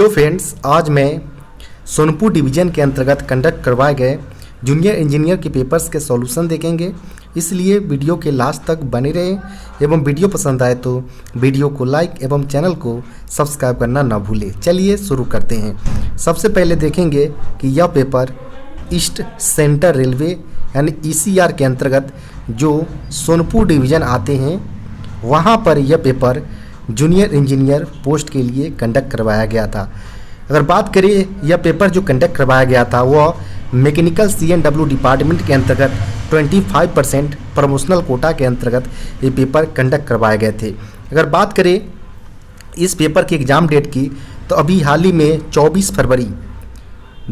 Hello friends, आज मैं Sonpur division के अंतर्गत कंडक्ट करवाए गए जूनियर इंजीनियर के पेपर्स के सॉल्यूशन देखेंगे। इसलिए वीडियो के लास्ट तक बने रहें एवं वीडियो पसंद आए तो वीडियो को लाइक एवं चैनल को सब्सक्राइब करना ना भूलें। चलिए शुरू करते हैं। सबसे पहले देखेंगे कि यह पेपर ईस्ट सेंट्रल रेलवे यानी ECR के अंतर्गत जो सोनपुर डिवीज़न आते हैं वहाँ पर यह पेपर जूनियर इंजीनियर पोस्ट के लिए कंडक्ट करवाया गया था। अगर बात करें यह पेपर जो कंडक्ट करवाया गया था वह मैकेनिकल C&W डिपार्टमेंट के अंतर्गत 25% प्रमोशनल कोटा के अंतर्गत ये पेपर कंडक्ट करवाए गए थे। अगर बात करें इस पेपर की एग्ज़ाम डेट की तो अभी हाल ही में 24 फरवरी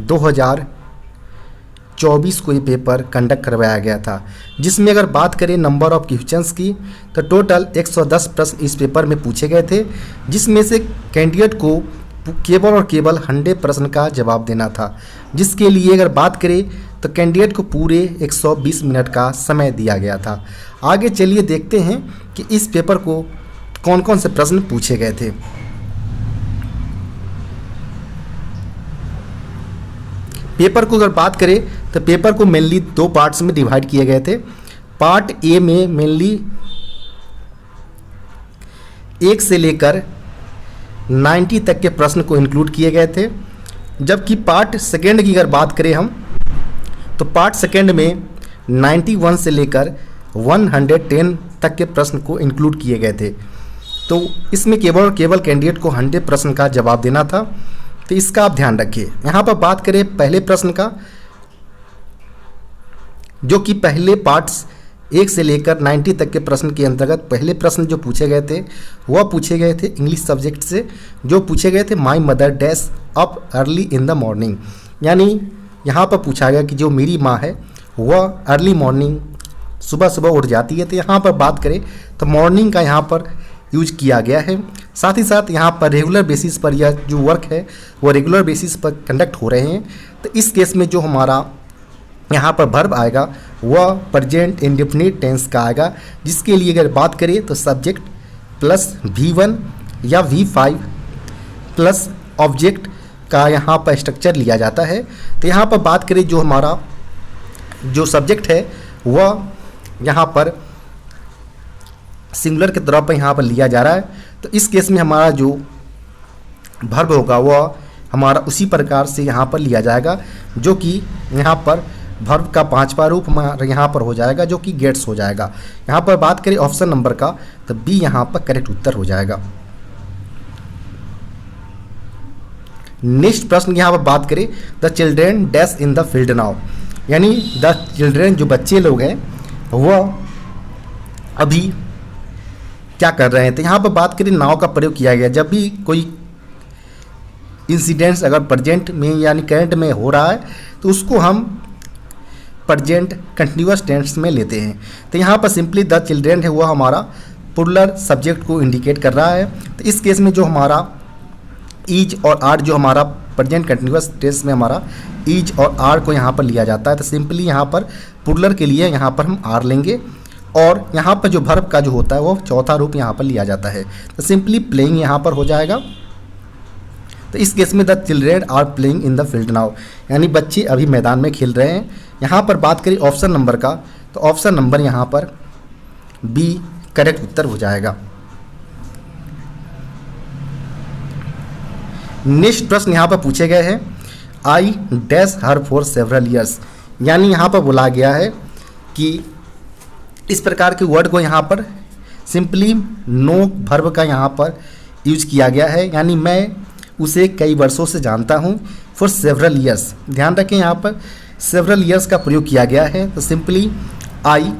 2024 को ये पेपर कंडक्ट करवाया गया था, जिसमें अगर बात करें नंबर ऑफ क्वेश्चंस की तो टोटल 110 प्रश्न इस पेपर में पूछे गए थे, जिसमें से कैंडिडेट को केवल और केवल 100 प्रश्न का जवाब देना था। जिसके लिए अगर बात करें तो कैंडिडेट को पूरे 120 मिनट का समय दिया गया था। आगे चलिए देखते हैं कि इस पेपर को कौन कौन से प्रश्न पूछे गए थे। पेपर को अगर बात करें तो पेपर को मेनली 2 पार्ट्स में डिवाइड किए गए थे। पार्ट ए में मेनली 1 से लेकर 90 तक के प्रश्न को इंक्लूड किए गए थे, जबकि पार्ट सेकेंड की अगर बात करें हम तो पार्ट सेकेंड में 91 से लेकर 110 तक के प्रश्न को इंक्लूड किए गए थे। तो इसमें केवल और केवल कैंडिडेट को 100 प्रश्न का जवाब देना था, तो इसका आप ध्यान रखिए। यहाँ पर बात करें पहले प्रश्न का, जो कि पहले पार्ट्स 1 से लेकर 90 तक के प्रश्न के अंतर्गत पहले प्रश्न जो पूछे गए थे वह पूछे गए थे इंग्लिश सब्जेक्ट से, जो पूछे गए थे my mother dash up early in the morning. यानी यहाँ पर पूछा गया कि जो मेरी माँ है वह अर्ली मॉर्निंग सुबह सुबह उठ जाती है। तो यहाँ पर बात करें तो मॉर्निंग का यहाँ पर यूज किया गया है। साथ ही साथ यहाँ पर रेगुलर बेसिस पर यह जो वर्क है वो रेगुलर बेसिस पर कंडक्ट हो रहे हैं। तो इस केस में जो हमारा यहाँ पर वर्ब आएगा वह प्रेजेंट इंडेफिनिट टेंस का आएगा, जिसके लिए अगर बात करें तो सब्जेक्ट प्लस V1 या V5 प्लस ऑब्जेक्ट का यहाँ पर स्ट्रक्चर लिया जाता है। तो यहाँ पर बात करें जो हमारा जो सब्जेक्ट है वह यहाँ पर सिंगुलर के तौर पर यहाँ पर लिया जा रहा है। तो इस केस में हमारा जो वर्ब होगा वह हमारा उसी प्रकार से यहाँ पर लिया जाएगा, जो कि यहाँ पर वर्ब का 5वां रूप हमारा यहाँ पर हो जाएगा, जो कि गेट्स हो जाएगा। यहाँ पर बात करें ऑप्शन नंबर का तो B यहाँ पर करेक्ट उत्तर हो जाएगा। नेक्स्ट प्रश्न यहाँ पर बात करें the children dash in the field now, यानी द चिल्ड्रेन जो बच्चे लोग हैं वह अभी क्या कर रहे हैं। तो यहाँ पर बात करें नाउ का प्रयोग किया गया जब भी कोई इंसिडेंट्स अगर प्रेजेंट में यानी करंट में हो रहा है तो उसको हम प्रेजेंट कंटिन्यूअस टेंस में लेते हैं। तो यहाँ पर सिंपली द चिल्ड्रेन है वह हमारा प्लूरल सब्जेक्ट को इंडिकेट कर रहा है। तो इस केस में जो हमारा इज और आर जो हमारा प्रेजेंट कंटिन्यूअस टेंस में हमारा इज और आर को यहाँ पर लिया जाता है। तो सिंपली यहाँ पर प्लूरल के लिए यहाँ पर हम आर लेंगे और यहाँ पर जो वर्ब का जो होता है वो 4था रूप यहाँ पर लिया जाता है। तो सिंपली प्लेइंग यहाँ पर हो जाएगा। तो इस केस में the children are playing in the field now, यानी बच्चे अभी मैदान में खेल रहे हैं। यहाँ पर बात करें ऑप्शन नंबर का तो ऑप्शन नंबर यहाँ पर B करेक्ट उत्तर हो जाएगा। नेक्स्ट प्रश्न यहाँ पर पूछे गए हैं I dash her for several years, यानी यहाँ पर बोला गया है कि इस प्रकार के वर्ड को यहाँ पर सिंपली नो वर्ब का यहाँ पर यूज किया गया है, यानी मैं उसे कई वर्षों से जानता हूँ। फॉर सेवरल ईयर्स, ध्यान रखें यहाँ पर सेवरल ईयर्स का प्रयोग किया गया है। तो सिंपली आई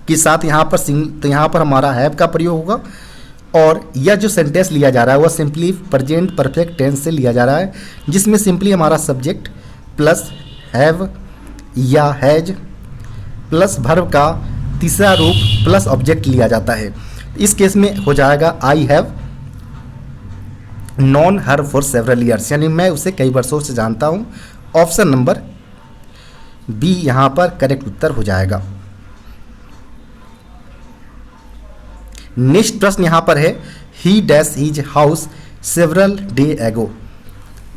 के साथ यहाँ पर तो यहाँ पर हमारा हैव का प्रयोग होगा और यह जो सेंटेंस लिया जा रहा है वह सिंपली प्रेजेंट परफेक्ट टेंस से लिया जा रहा है, जिसमें सिंपली हमारा सब्जेक्ट प्लस हैव या हैज प्लस वर्ब का 3रा रूप प्लस ऑब्जेक्ट लिया जाता है। इस केस में हो जाएगा I have non her for several years, यानी मैं उसे कई वर्षों से जानता हूँ। ऑप्शन नंबर B यहाँ पर करेक्ट उत्तर हो जाएगा। नेक्स्ट प्रश्न यहाँ पर है ही dash his house several day ago.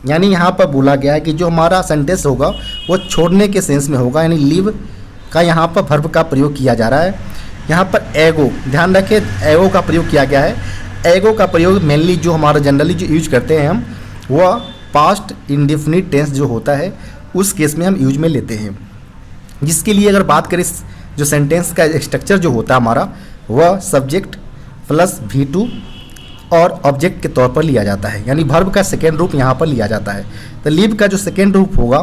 यानी यहाँ पर बोला गया है कि जो हमारा सेंटेंस होगा वो छोड़ने के सेंस में होगा, यानी लीव का यहाँ पर वर्ब का प्रयोग किया जा रहा है। यहाँ पर एगो, ध्यान रखें एगो का प्रयोग किया गया है। एगो का प्रयोग मेनली जो हमारा जनरली जो यूज करते हैं हम, वह पास्ट इंडेफिनिट टेंस जो होता है उस केस में हम यूज में लेते हैं। जिसके लिए अगर बात करें जो सेंटेंस का स्ट्रक्चर जो होता है हमारा, वह सब्जेक्ट प्लस V2 और ऑब्जेक्ट के तौर पर लिया जाता है, यानी वर्ब का सेकेंड रूप यहाँ पर लिया जाता है। तो लीव का जो सेकेंड रूप होगा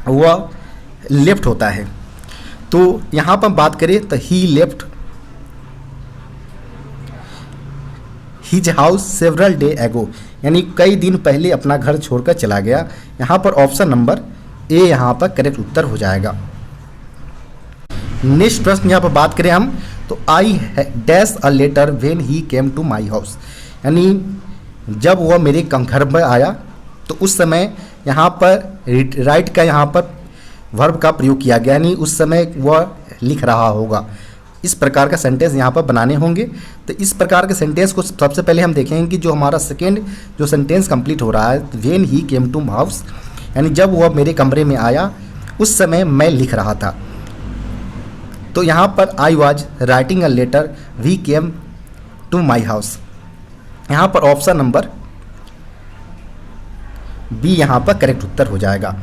वह लेफ्ट होता है। तो यहाँ पर बात करें तो he left his house several day ago, यानी कई दिन पहले अपना घर छोड़कर चला गया। यहाँ पर ऑप्शन नंबर ए यहाँ पर करेक्ट उत्तर हो जाएगा। नेक्स्ट प्रश्न यहाँ पर बात करें हम तो I dash a letter when he came to my house, यानी जब वह मेरे घर में आया तो उस समय यहाँ पर राइट का यहाँ पर वर्ब का प्रयोग किया गया, यानी उस समय वह लिख रहा होगा। इस प्रकार का सेंटेंस यहाँ पर बनाने होंगे। तो इस प्रकार के सेंटेंस को सबसे पहले हम देखेंगे कि जो हमारा सेकेंड जो सेंटेंस कंप्लीट हो रहा है when he came to house, यानी जब वह मेरे कमरे में आया उस समय मैं लिख रहा था। तो यहाँ पर I was writing a letter we came to my house, यहाँ पर ऑप्शन नंबर बी यहाँ पर करेक्ट उत्तर हो जाएगा।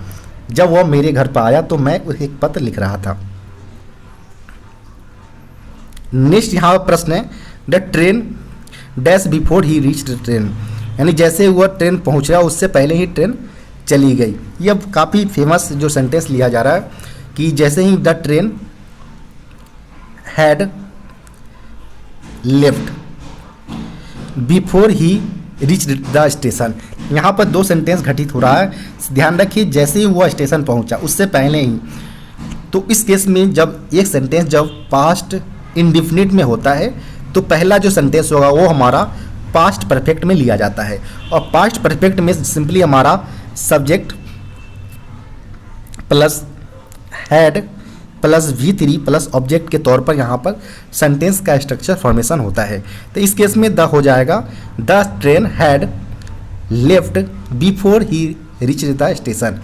जब वह मेरे घर पर आया तो मैं एक पत्र लिख रहा था। नेक्स्ट यहाँ पर प्रश्न है the train dash before he reach the train, यानी जैसे वह ट्रेन पहुँच रहा उससे पहले ही ट्रेन चली गई। यह काफ़ी फेमस जो सेंटेंस लिया जा रहा है कि जैसे ही the train had left before he reach the station, यहाँ पर दो सेंटेंस घटित हो रहा है। ध्यान रखिए जैसे ही वह स्टेशन पहुँचा उससे पहले ही। तो इस केस में जब एक सेंटेंस जब पास्ट इंडिफिनिट में होता है तो पहला जो सेंटेंस होगा वो हमारा पास्ट परफेक्ट में लिया जाता है, और पास्ट परफेक्ट में सिंपली हमारा subject plus had plus V3 plus object के तौर पर यहाँ पर सेंटेंस का स्ट्रक्चर फॉर्मेशन होता है। तो इस केस में द हो जाएगा the train had left before he reach the station,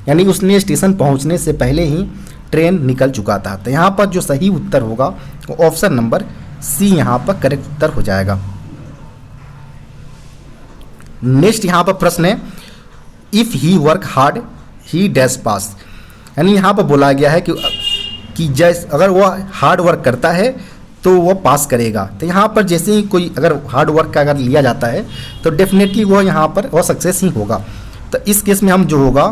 यानी उसने स्टेशन पहुँचने से पहले ही ट्रेन निकल चुका था। तो यहाँ पर जो सही उत्तर होगा वो ऑप्शन नंबर सी यहाँ पर करेक्ट उत्तर हो जाएगा। नेक्स्ट यहाँ पर प्रश्न है if he work hard he dash pass, यानी यहाँ पर बोला गया है कि जैसे अगर वह हार्ड वर्क करता है तो वह पास करेगा। तो यहाँ पर जैसे ही कोई अगर हार्ड वर्क का अगर लिया जाता है तो डेफिनेटली वह यहाँ पर वह सक्सेस ही होगा। तो इस केस में हम जो होगा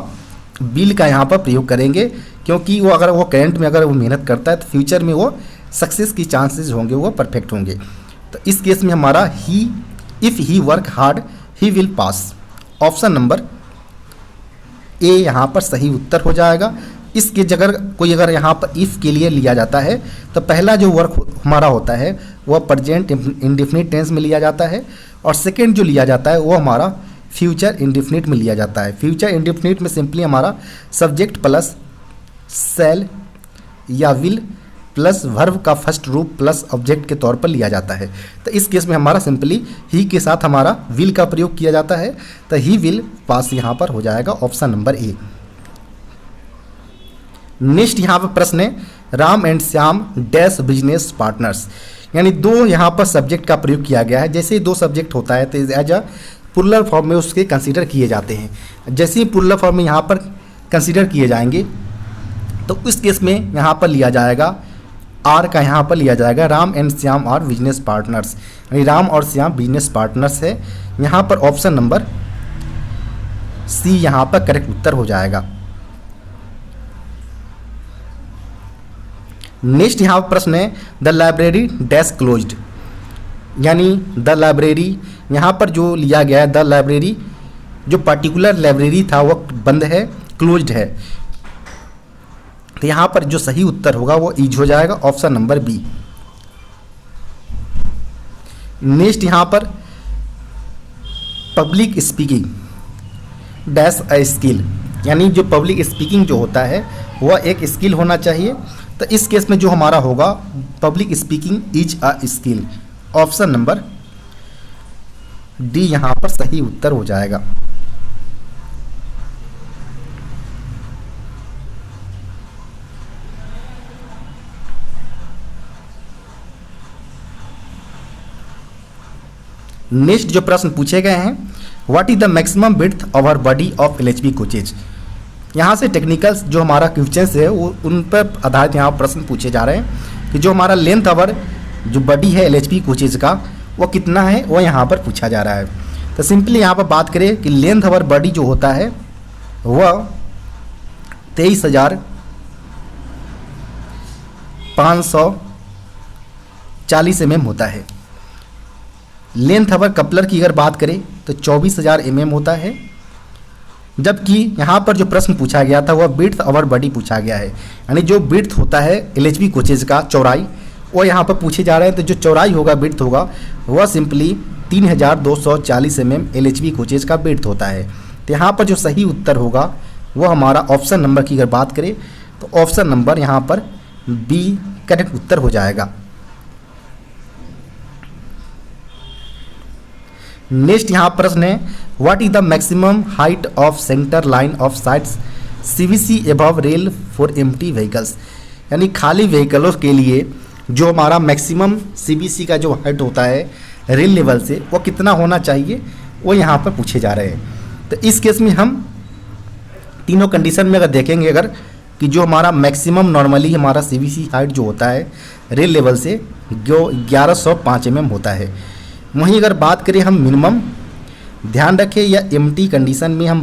बिल का यहाँ पर प्रयोग करेंगे, क्योंकि वो अगर वो करेंट में अगर वो मेहनत करता है तो फ्यूचर में वो सक्सेस की चांसेस होंगे, वो परफेक्ट होंगे। तो इस केस में हमारा ही if he work hard he will pass, option number A यहाँ पर सही उत्तर हो जाएगा। इसके जगह कोई अगर यहाँ पर इफ़ के लिए लिया जाता है तो पहला जो वर्क हमारा होता है वह प्रेजेंट इंडेफिनिट टेंस में लिया जाता है, और सेकेंड जो लिया जाता है वो हमारा फ्यूचर इंडेफिनिट में लिया जाता है। फ्यूचर इंडेफिनिट में सिंपली हमारा सब्जेक्ट प्लस सेल या विल प्लस वर्ब का फर्स्ट रूप प्लस ऑब्जेक्ट के तौर पर लिया जाता है। तो इस केस में हमारा सिंपली ही के साथ हमारा विल का प्रयोग किया जाता है। तो ही विल पास यहाँ पर हो जाएगा ऑप्शन नंबर ए। नेक्स्ट यहाँ पर प्रश्न है Ram and Shyam dash business partners, यानी दो यहाँ पर सब्जेक्ट का प्रयोग किया गया है। जैसे ही दो सब्जेक्ट होता है तो एज अ प्लुरल फॉर्म में उसके कंसीडर किए जाते हैं। जैसे ही प्लुरल फॉर्म में यहाँ पर कंसीडर किए जाएंगे तो इस केस में यहाँ पर लिया जाएगा आर का यहाँ पर लिया जाएगा Ram and Shyam are business partners, यानी राम और श्याम बिजनेस पार्टनर्स है। यहाँ पर ऑप्शन नंबर सी यहाँ पर करेक्ट उत्तर हो जाएगा। नेक्स्ट यहाँ पर प्रश्न है द लाइब्रेरी डैश क्लोज्ड, यानी द लाइब्रेरी यहाँ पर जो लिया गया है द लाइब्रेरी जो पर्टिकुलर लाइब्रेरी था वो बंद है, क्लोज्ड है। तो यहाँ पर जो सही उत्तर होगा वो ईज हो जाएगा, ऑप्शन नंबर बी। नेक्स्ट यहाँ पर public speaking dash a skill, यानी जो पब्लिक स्पीकिंग जो होता है वह एक स्किल होना चाहिए। तो इस केस में जो हमारा होगा public speaking is a skill, option number D यहाँ पर सही उत्तर हो जाएगा। नेक्स्ट जो प्रश्न पूछे गए हैं, what is the maximum width of our body of LHB coaches. यहाँ से टेक्निकल जो हमारा क्वेश्चंस है वो उन पर आधारित यहाँ प्रश्न पूछे जा रहे हैं कि जो हमारा लेंथ आवर जो बॉडी है एलएचबी कोचेज का वो कितना है, वो यहाँ पर पूछा जा रहा है। तो सिंपली यहाँ पर बात करें कि लेंथ आवर बॉडी जो होता है वह 23,540 mm होता है। लेंथ आवर कपलर की अगर बात करें तो 24,000 mm होता है। जबकि यहाँ पर जो प्रश्न पूछा गया था वह विड्थ आवर बॉडी पूछा गया है, यानी जो विड्थ होता है एलएचबी कोचेज का चौड़ाई वो यहाँ पर पूछे जा रहे हैं। तो जो चौड़ाई होगा विड्थ होगा वह सिंपली 3,240 mm एलएचबी कोचेज का विड्थ होता है। तो यहाँ पर जो सही उत्तर होगा वह हमारा ऑप्शन नंबर की अगर बात करें तो ऑप्शन नंबर यहाँ पर बी करेक्ट उत्तर हो जाएगा। नेक्स्ट यहाँ प्रश्न है, what is the maximum height of centre line of sides CVC above rail for empty vehicles. यानी खाली व्हीकलों के लिए जो हमारा मैक्सिमम सीबीसी का जो हाइट होता है रेल लेवल से वो कितना होना चाहिए, वो यहाँ पर पूछे जा रहे हैं। तो इस केस में हम तीनों कंडीशन में अगर देखेंगे अगर कि जो हमारा मैक्सिमम नॉर्मली हमारा सीबीसी हाइट जो होता है रेल लेवल से जो 1105 mm होता है, वहीं अगर बात करें हम मिनिमम, ध्यान रखें या एम्प्टी कंडीशन में हम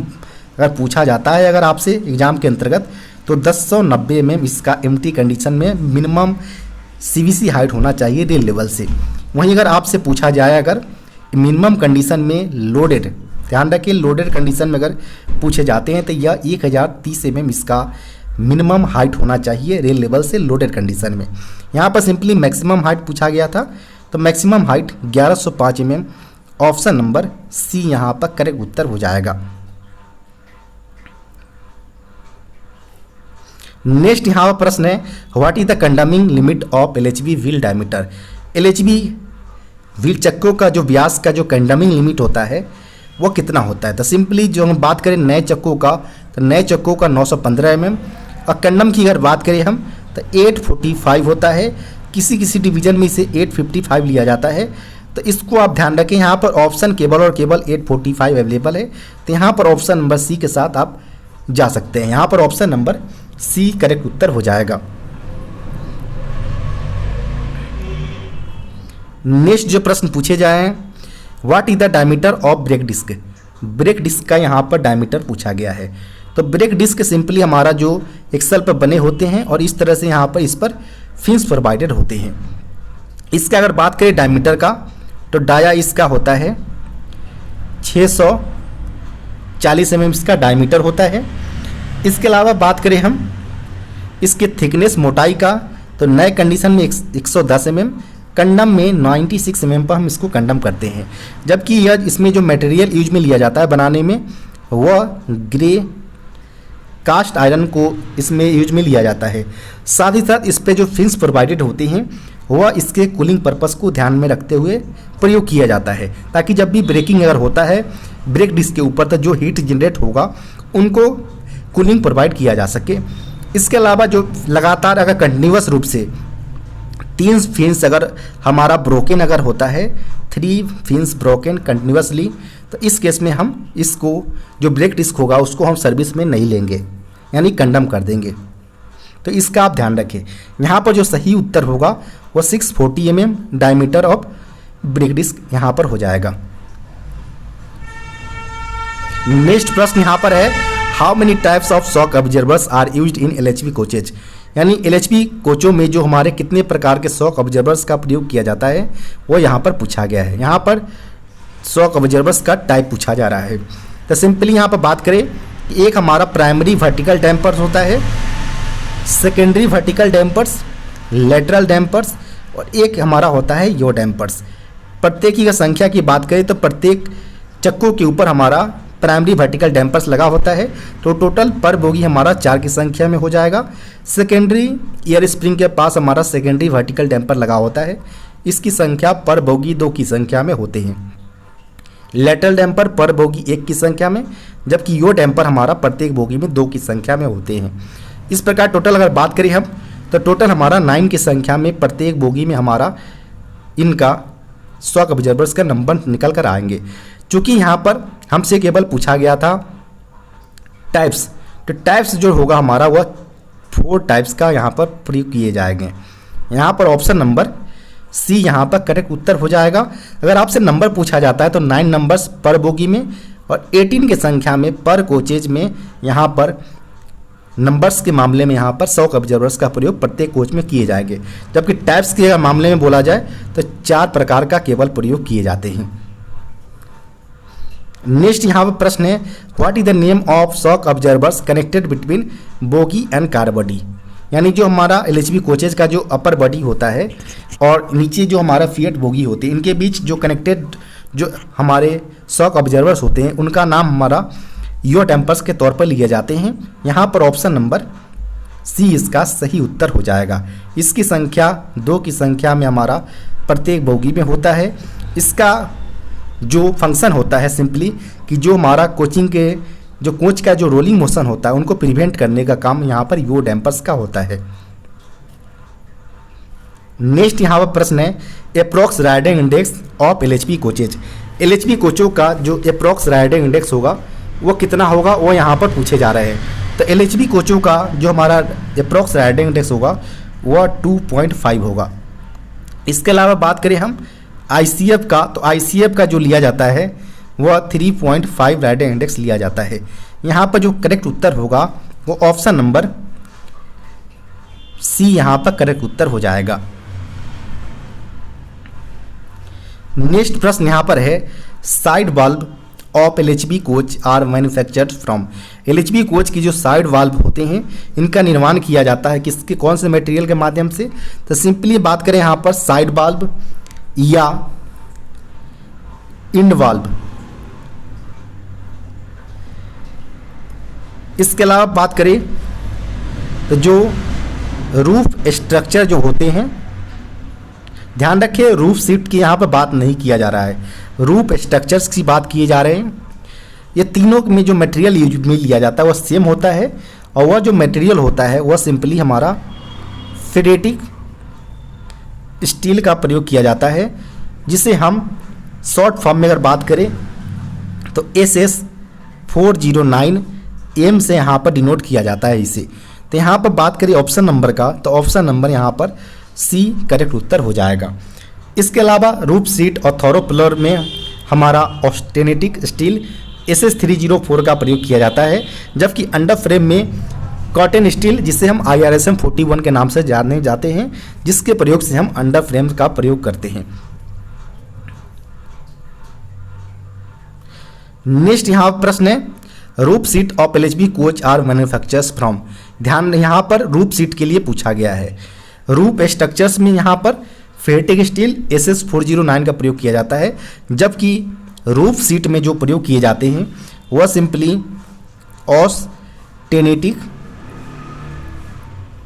अगर पूछा जाता है अगर आपसे एग्ज़ाम के अंतर्गत तो 1090 mm इसका एम्प्टी कंडीशन में मिनिमम सीवीसी हाइट होना चाहिए रेल लेवल से। वहीं अगर आपसे पूछा जाए अगर मिनिमम कंडीशन में लोडेड, ध्यान रखिए लोडेड कंडीशन में अगर पूछे जाते हैं तो यह 1030 mm इसका मिनिमम हाइट होना चाहिए रेल लेवल से लोडेड कंडीशन में। यहाँ पर सिंपली मैक्सिमम हाइट पूछा गया था तो maximum height 1105 mm option number C यहाँ पर करेक्ट उत्तर हो जाएगा। नेक्स्ट यहाँ पर प्रश्न है, what is the condemning limit of LHB wheel diameter. LHB wheel चक्कों का जो व्यास का जो कंडमिंग लिमिट होता है वो कितना होता है। तो सिंपली जो हम बात करें नए चक्कों का तो नए चक्कों का 915 mm और कंडम की अगर बात करें हम तो 845 होता है। किसी किसी डिवीजन में इसे 855 लिया जाता है। तो इसको आप ध्यान रखें, यहाँ पर ऑप्शन केवल और केवल 845 अवेलेबल है। तो यहाँ पर ऑप्शन नंबर सी के साथ आप जा सकते हैं। यहाँ पर ऑप्शन नंबर सी करेक्ट उत्तर हो जाएगा। नेक्स्ट जो प्रश्न पूछे जाए हैं, what is the diameter of brake disc. Brake disc का यहाँ पर डायमीटर पूछा गया है। तो ब्रेक डिस्क सिंपली हमारा जो एक्सल पर बने होते हैं और इस तरह से यहाँ पर इस पर फिन्स प्रोवाइडेड होते हैं। इसका अगर बात करें डायमीटर का तो डाया इसका होता है 640 mm इसका डायमीटर होता है। इसके अलावा बात करें हम इसके थिकनेस मोटाई का तो नए कंडीशन में 110 mm, कंडम में 96 mm पर हम इसको कंडम करते हैं। जबकि यह इसमें जो मटेरियल यूज में लिया जाता है बनाने में वह ग्रे कास्ट आयरन को इसमें यूज में लिया जाता है। साथ ही साथ इस पे जो फिन्स प्रोवाइडेड होते हैं वह इसके कूलिंग पर्पस को ध्यान में रखते हुए प्रयोग किया जाता है, ताकि जब भी ब्रेकिंग अगर होता है ब्रेक डिस्क के ऊपर तो जो हीट जनरेट होगा उनको कूलिंग प्रोवाइड किया जा सके। इसके अलावा जो लगातार अगर कंटिन्यूअस रूप से 3 फिन्स अगर हमारा ब्रोकन अगर होता है 3 फिन्स ब्रोकन कंटिन्यूअसली, तो इस केस में हम इसको जो ब्रेक डिस्क होगा उसको हम सर्विस में नहीं लेंगे, यानी कंडम कर देंगे। तो इसका आप ध्यान रखें। यहाँ पर जो सही उत्तर होगा वो 640 mm diameter of brake disc यहाँ पर हो जाएगा। नेक्स्ट प्रश्न यहाँ पर है, how many types of shock observers are used in LHB coaches. यानी एलएचबी कोचों में जो हमारे कितने प्रकार के शॉक ऑब्जर्वर्स का प्रयोग किया जाता है वो यहाँ पर पूछा गया है। यहाँ पर शॉक ऑब्जर्वर्स का टाइप पूछा जा रहा है। तो सिंपली यहाँ पर बात करें कि एक हमारा प्राइमरी वर्टिकल डैम्पर्स होता है, secondary vertical dampers, lateral dampers और एक हमारा होता है यो डैम्पर्स। प्रत्येक की संख्या की बात करें तो प्रत्येक चक्कों के ऊपर हमारा प्राइमरी वर्टिकल डैम्पर्स लगा होता है, तो टोटल पर बोगी हमारा 4 की संख्या में हो जाएगा। सेकेंडरी ईयर स्प्रिंग के पास हमारा सेकेंडरी वर्टिकल डैम्पर लगा होता है, इसकी संख्या पर बोगी 2 की संख्या में होते हैं। लेटरल डैम्पर पर बोगी 1 की संख्या में, जबकि यो डैम्पर हमारा प्रत्येक बोगी में 2 की संख्या में होते हैं। इस प्रकार टोटल अगर बात करें हम तो टोटल हमारा 9 की संख्या में प्रत्येक बोगी में हमारा इनका शॉक ऑब्जर्वर्स का नंबर निकल कर आएंगे। चूँकि यहाँ पर हमसे केवल पूछा गया था टाइप्स, तो टाइप्स जो होगा हमारा वह 4 टाइप्स का यहाँ पर प्रयोग किए जाएंगे। यहाँ पर ऑप्शन नंबर सी यहाँ पर करेक्ट उत्तर हो जाएगा। अगर आपसे नंबर पूछा जाता है तो 9 नंबर्स पर बोगी में और 18 की संख्या में पर कोचेज में यहाँ पर नंबर्स के मामले में यहाँ पर शॉक ऑब्जर्वर्स का प्रयोग प्रत्येक कोच में किए जाएंगे। जबकि टाइप्स के मामले में बोला जाए तो 4 प्रकार का केवल प्रयोग किए जाते हैं। नेक्स्ट यहाँ पर प्रश्न है, what is the name of shock observers connected between bogie and car body. यानी जो हमारा एलएचबी कोचेज का जो अपर बॉडी होता है और नीचे जो हमारा फिएट बोगी होती है, इनके बीच जो कनेक्टेड जो हमारे शॉक ऑब्जर्वर्स होते हैं उनका नाम हमारा यो डैम्पर्स के तौर पर लिए जाते हैं। यहाँ पर ऑप्शन नंबर सी इसका सही उत्तर हो जाएगा। इसकी संख्या 2 की संख्या में हमारा प्रत्येक बोगी में होता है। इसका जो फंक्शन होता है सिंपली कि जो हमारा कोचिंग के जो कोच का जो रोलिंग मोशन होता है उनको प्रिवेंट करने का काम यहाँ पर यो डैम्पर्स का होता है। नेक्स्ट यहाँ पर प्रश्न है, approx riding index of LHB coaches. LHB कोचों का जो एप्रोक्स राइडिंग इंडेक्स होगा वो कितना होगा वो यहाँ पर पूछे जा रहे हैं। तो एलएचबी कोचों का जो हमारा एप्रोक्स राइडिंग इंडेक्स होगा वह 2.5 होगा। इसके अलावा बात करें हम आईसीएफ का, तो आईसीएफ का जो लिया जाता है वह 3.5 राइडिंग इंडेक्स लिया जाता है। यहाँ पर जो करेक्ट उत्तर होगा वो ऑप्शन नंबर सी यहाँ पर करेक्ट उत्तर हो जाएगा। नेक्स्ट प्रश्न यहाँ पर है, side valve of LHB coach are manufactured from. LHB coach की जो साइड वाल्व होते हैं इनका निर्माण किया जाता है किसके, कौन से मटेरियल के माध्यम से। तो सिंपली बात करें यहाँ पर साइड वाल्व या इंड वाल्व। इसके अलावा बात करें तो जो रूफ स्ट्रक्चर जो होते हैं, ध्यान रखिए रूफ सीट की यहाँ पर बात नहीं किया जा रहा है, रूफ स्ट्रक्चर्स की बात किए जा रहे हैं। ये तीनों में जो मटेरियल यूज में लिया जाता है वह सेम होता है और वह जो मटेरियल होता है वह सिंपली हमारा फेरेटिक स्टील का प्रयोग किया जाता है, जिसे हम शॉर्ट फॉर्म में अगर बात करें तो SS409 एम से यहाँ पर डिनोट किया जाता है इसे। तो यहाँ पर बात करें ऑप्शन नंबर का, तो ऑप्शन नंबर यहाँ पर सी करेक्ट उत्तर हो जाएगा। इसके अलावा रूफ सीट और थोरोप्लर में हमारा ऑस्टेनेटिक स्टील SS304 का प्रयोग किया जाता है, जबकि अंडर फ्रेम में कॉटन स्टील जिसे हम IRSM 41 के नाम से जाने जाते हैं, जिसके प्रयोग से हम अंडर फ्रेम का प्रयोग करते हैं। नेक्स्ट यहाँ प्रश्न है, roof sheet of LHB coach are manufacturers from. ध्यान यहाँ पर रूफ सीट के लिए पूछा गया है। रूफ स्ट्रक्चर्स में यहाँ पर फेरेटिक स्टील SS409 का प्रयोग किया जाता है, जबकि रूफ सीट में जो प्रयोग किए जाते हैं वह सिंपली ऑस्टेनेटिक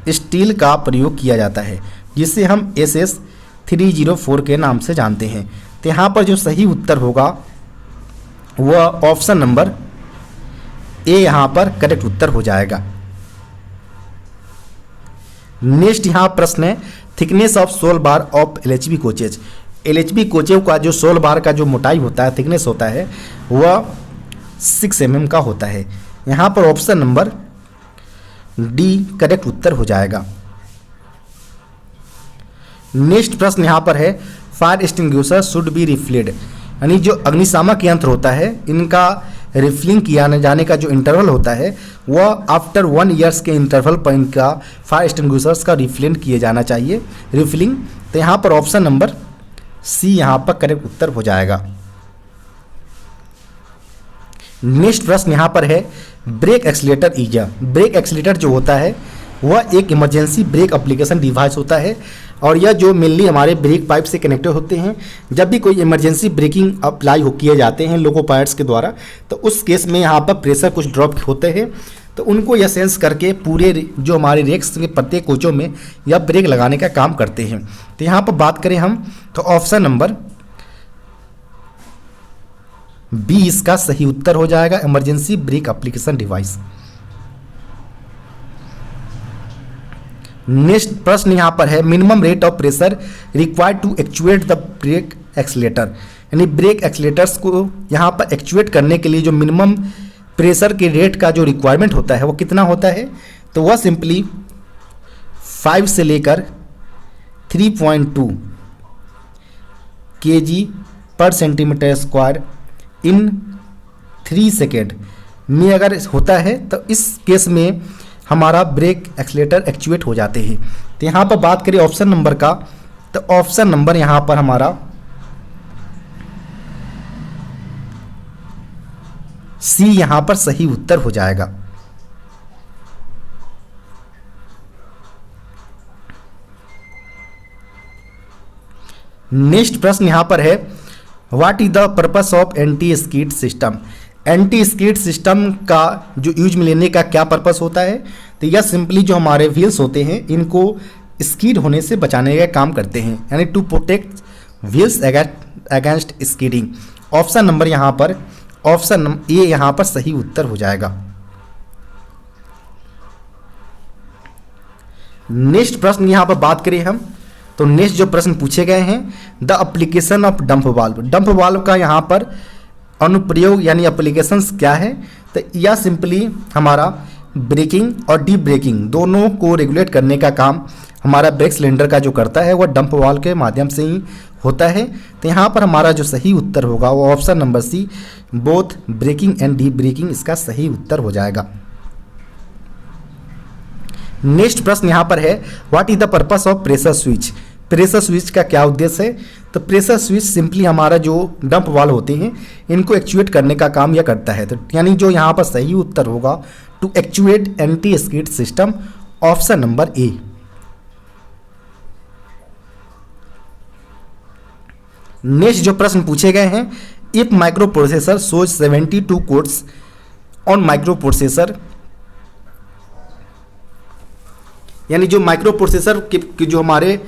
स्टील का प्रयोग किया जाता है, जिसे हम SS304 के नाम से जानते हैं। तो यहाँ पर जो सही उत्तर होगा वह ऑप्शन नंबर ए यहाँ पर करेक्ट उत्तर हो जाएगा। नेक्स्ट यहाँ प्रश्न है, thickness of sole bar of LHB coaches. LHB coaches का जो सोल बार का जो मोटाई होता है, थिकनेस होता है, वह 6 mm का होता है। यहाँ पर ऑप्शन नंबर डी करेक्ट उत्तर हो जाएगा। नेक्स्ट प्रश्न यहाँ पर है, फायर एक्सटिंग्विशर शुड बी रिफिल्ड। यानी जो अग्निशामक यंत्र होता है इनका रिफिलिंग किया जाने का जो इंटरवल होता है वह आफ्टर 1 ईयर्स के इंटरवल पर इनका फायर एक्सटिंग्विशर्स का रिफिलिंग किए जाना चाहिए, रिफिलिंग। तो यहाँ पर ऑप्शन नंबर सी यहाँ पर करेक्ट उत्तर हो जाएगा। नेक्स्ट प्रश्न यहाँ पर है, brake accelerator is a. Brake accelerator जो होता है वह एक इमरजेंसी ब्रेक एप्लीकेशन डिवाइस होता है और यह जो मेनली हमारे ब्रेक पाइप से कनेक्टेड होते हैं। जब भी कोई इमरजेंसी ब्रेकिंग अप्लाई किए जाते हैं लोको पायलट्स के द्वारा, तो उस केस में यहाँ पर प्रेशर कुछ ड्रॉप होते हैं, तो उनको यह सेंस करके पूरे जो हमारे रेक्स के प्रत्येक कोचों में यह ब्रेक लगाने का काम करते हैं। तो यहाँ पर बात करें हम तो ऑप्शन नंबर बी इसका सही उत्तर हो जाएगा, emergency brake application device. Next प्रश्न यहाँ पर है, minimum rate of pressure required to actuate the brake accelerator. यानी ब्रेक एक्सीलेटर्स को यहाँ पर एक्चुएट करने के लिए जो मिनिमम प्रेशर के रेट का जो रिक्वायरमेंट होता है वो कितना होता है, तो वह सिंपली 5 से लेकर 3.2 kg पर सेंटीमीटर स्क्वायर इन 3 सेकेंड में अगर होता है तो इस केस में हमारा ब्रेक एक्सीलेटर एक्चुएट हो जाते हैं। तो यहाँ पर बात करें ऑप्शन नंबर का, तो ऑप्शन नंबर यहाँ पर हमारा सी यहाँ पर सही उत्तर हो जाएगा। नेक्स्ट प्रश्न यहाँ पर है, what is the purpose of anti skid system. Anti skid system का जो यूज में लेने का क्या पर्पस होता है, तो यह सिंपली जो हमारे व्हील्स होते हैं इनको स्किड होने से बचाने का काम करते हैं, यानी to protect wheels against skidding. Option number यहाँ पर ऑप्शन ए यहाँ पर सही उत्तर हो जाएगा। नेक्स्ट प्रश्न यहाँ पर बात करें हम, तो नेक्स्ट जो प्रश्न पूछे गए हैं, the application of dump valve. Dump valve का यहाँ पर अनुप्रयोग यानी एप्लीकेशंस क्या है, तो यह सिंपली हमारा ब्रेकिंग और डीप ब्रेकिंग दोनों को रेगुलेट करने का काम हमारा ब्रेक सिलेंडर का जो करता है वह डंप वाल्व के माध्यम से ही होता है। तो यहाँ पर हमारा जो सही उत्तर होगा वो option number C, both braking and deep braking इसका सही उत्तर हो जाएगा। नेक्स्ट प्रश्न यहाँ पर है, what is the purpose of pressure switch. Pressure switch का क्या उद्देश्य है, तो प्रेशर स्विच सिंपली हमारा जो डंप वाल्व होते हैं इनको एक्चुएट करने का काम यह करता है। तो यानी जो यहाँ पर सही उत्तर होगा to actuate anti skid system, option number A. Next जो प्रश्न पूछे गए हैं, if micro processor shows 72 codes on micro processor, यानी जो माइक्रो प्रोसेसर के जो हमारे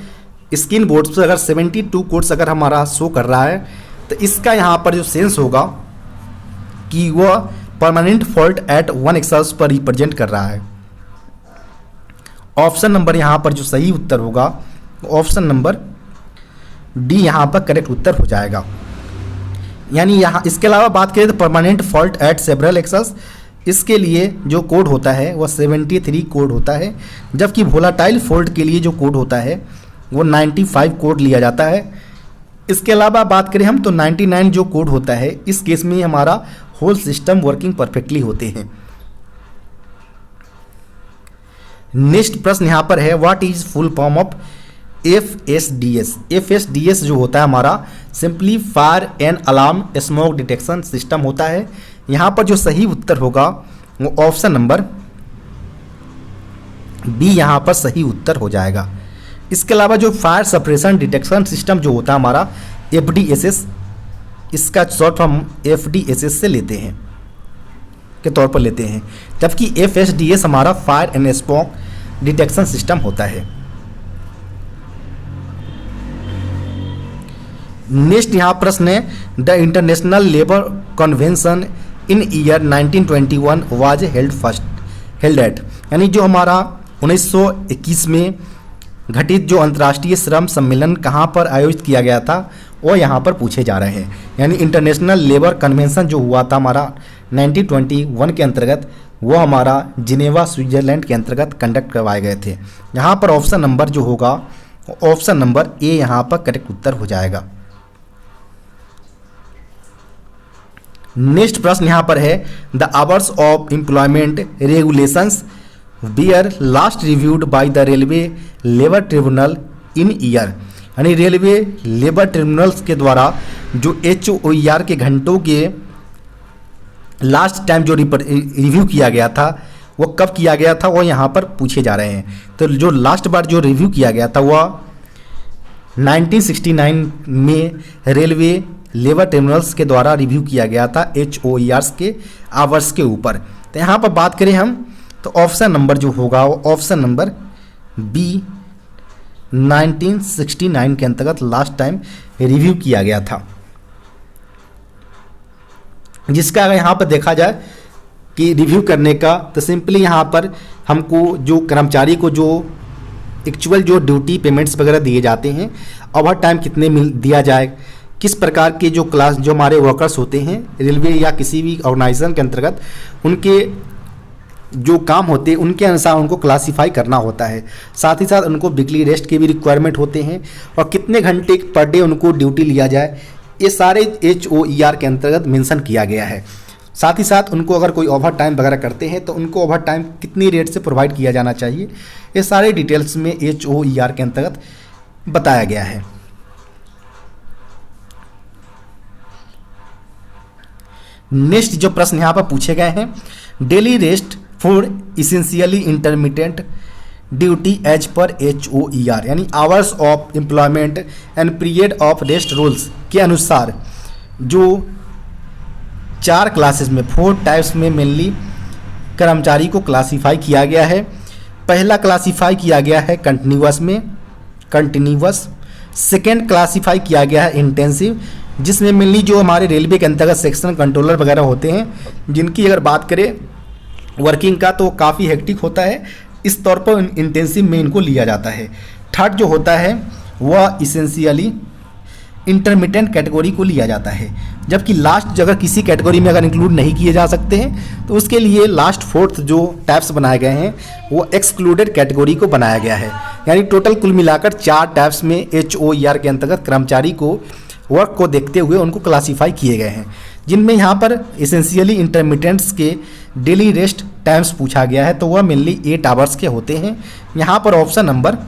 स्क्रीन बोर्ड पर अगर 72 कोड्स अगर हमारा शो कर रहा है, तो इसका यहाँ पर जो सेंस होगा कि वह परमानेंट फॉल्ट एट 1 एक्सेस पर रिप्रेजेंट कर रहा है। ऑप्शन नंबर यहाँ पर जो सही उत्तर होगा ऑप्शन नंबर डी यहाँ पर करेक्ट उत्तर हो जाएगा। यानी यहाँ इसके अलावा बात करें तो permanent fault at several access, इसके लिए जो कोड होता है वह 73 कोड होता है, जबकि वोलाटाइल फॉल्ट के लिए जो कोड होता है वो 95 कोड लिया जाता है। इसके अलावा बात करें हम तो 99 जो कोड होता है, इस केस में हमारा होल सिस्टम वर्किंग परफेक्टली होते हैं। नेक्स्ट प्रश्न यहाँ पर है, what is full form of FSDS। FSDS जो होता है हमारा simply fire and alarm smoke detection system होता है। यहाँ पर जो सही उत्तर होगा वो ऑप्शन नंबर बी यहाँ पर सही उत्तर हो जाएगा। इसके अलावा जो फायर सप्रेशन डिटेक्शन सिस्टम जो होता है हमारा FDSS, इसका शॉर्ट फॉर्म FDSS से लेते हैं के तौर पर लेते हैं, जबकि FSDS हमारा fire and smoke detection system होता है। नेक्स्ट यहाँ प्रश्न है, the international labour convention in year 1921 was held at, यानी जो हमारा 1921 में घटित जो अंतर्राष्ट्रीय श्रम सम्मेलन कहाँ पर आयोजित किया गया था वो यहाँ पर पूछे जा रहे हैं। यानी इंटरनेशनल लेबर कन्वेंशन जो हुआ था हमारा 1921 के अंतर्गत, वो हमारा जिनेवा स्विट्जरलैंड के अंतर्गत कंडक्ट करवाए गए थे। यहाँ पर ऑप्शन नंबर जो होगा ऑप्शन नंबर ए यहाँ पर करेक्ट उत्तर हो जाएगा। नेक्स्ट प्रश्न यहाँ पर है, the hours of employment regulations were last reviewed by the railway labour tribunal in year, यानी रेलवे लेबर ट्रिब्यूनल्स के द्वारा जो HOER के घंटों के लास्ट टाइम जो रिव्यू किया गया था वो कब किया गया था, वो यहाँ पर पूछे जा रहे हैं। तो जो लास्ट बार जो रिव्यू किया गया था वह 1969 में रेलवे लेबर ट्रिब्यूनल्स के द्वारा रिव्यू किया गया था HOERs के आवर्स के ऊपर। तो यहाँ पर बात करें हम तो ऑप्शन नंबर जो होगा वो ऑप्शन नंबर बी 1969 के अंतर्गत लास्ट टाइम रिव्यू किया गया था। जिसका अगर यहाँ पर देखा जाए कि रिव्यू करने का, तो सिंपली यहाँ पर हमको जो कर्मचारी को जो एक्चुअल जो ड्यूटी पेमेंट्स वगैरह दिए जाते हैं, ओवर टाइम कितने दिया जाए, किस प्रकार के जो क्लास जो हमारे वर्कर्स होते हैं रेलवे या किसी भी ऑर्गेनाइजेशन के अंतर्गत, उनके जो काम होते हैं उनके अनुसार उनको क्लासीफाई करना होता है। साथ ही साथ उनको वीकली रेस्ट की भी रिक्वायरमेंट होते हैं और कितने घंटे पर डे उनको ड्यूटी लिया जाए, ये सारे HOER के अंतर्गत मेंशन किया गया है। साथ ही साथ उनको अगर कोई ओवर टाइम वगैरह करते हैं तो उनको ओवर टाइम कितनी रेट से प्रोवाइड किया जाना चाहिए, ये सारे डिटेल्स में HOER के अंतर्गत बताया गया है। नेक्स्ट जो प्रश्न यहाँ पर पूछे गए हैं, daily rest for essentially intermediate duty as पर HOER यानी hours of employment and period of rest rules के अनुसार जो 4 क्लासेस में 4 टाइप्स में मेनली कर्मचारी को क्लासीफाई किया गया है। पहला क्लासीफाई किया गया है कंटिन्यूअस, सेकेंड क्लासीफाई किया गया है इंटेंसिव, जिसमें मेनली जो हमारे रेलवे के अंतर्गत सेक्शन कंट्रोलर वगैरह होते हैं, जिनकी अगर बात करें वर्किंग का तो काफ़ी हेक्टिक होता है, इस तौर पर इंटेंसिव में इनको लिया जाता है। थर्ड जो होता है वह इसेंशियली इंटरमीडिएट कैटेगरी को लिया जाता है, जबकि लास्ट अगर किसी कैटेगरी में अगर इंक्लूड नहीं किए जा सकते हैं तो उसके लिए लास्ट फोर्थ जो टैब्स बनाए गए हैं वो एक्सक्लूडेड कैटेगरी को बनाया गया है। यानी टोटल कुल मिलाकर 4 टैब्स में HOER के अंतर्गत कर्मचारी को वर्क को देखते हुए उनको क्लासीफाई किए गए हैं, जिनमें यहाँ पर इसेंशियली इंटरमीडिएट्स के डेली रेस्ट टाइम्स पूछा गया है, तो वह मेनली 8 आवर्स के होते हैं। यहाँ पर ऑप्शन नंबर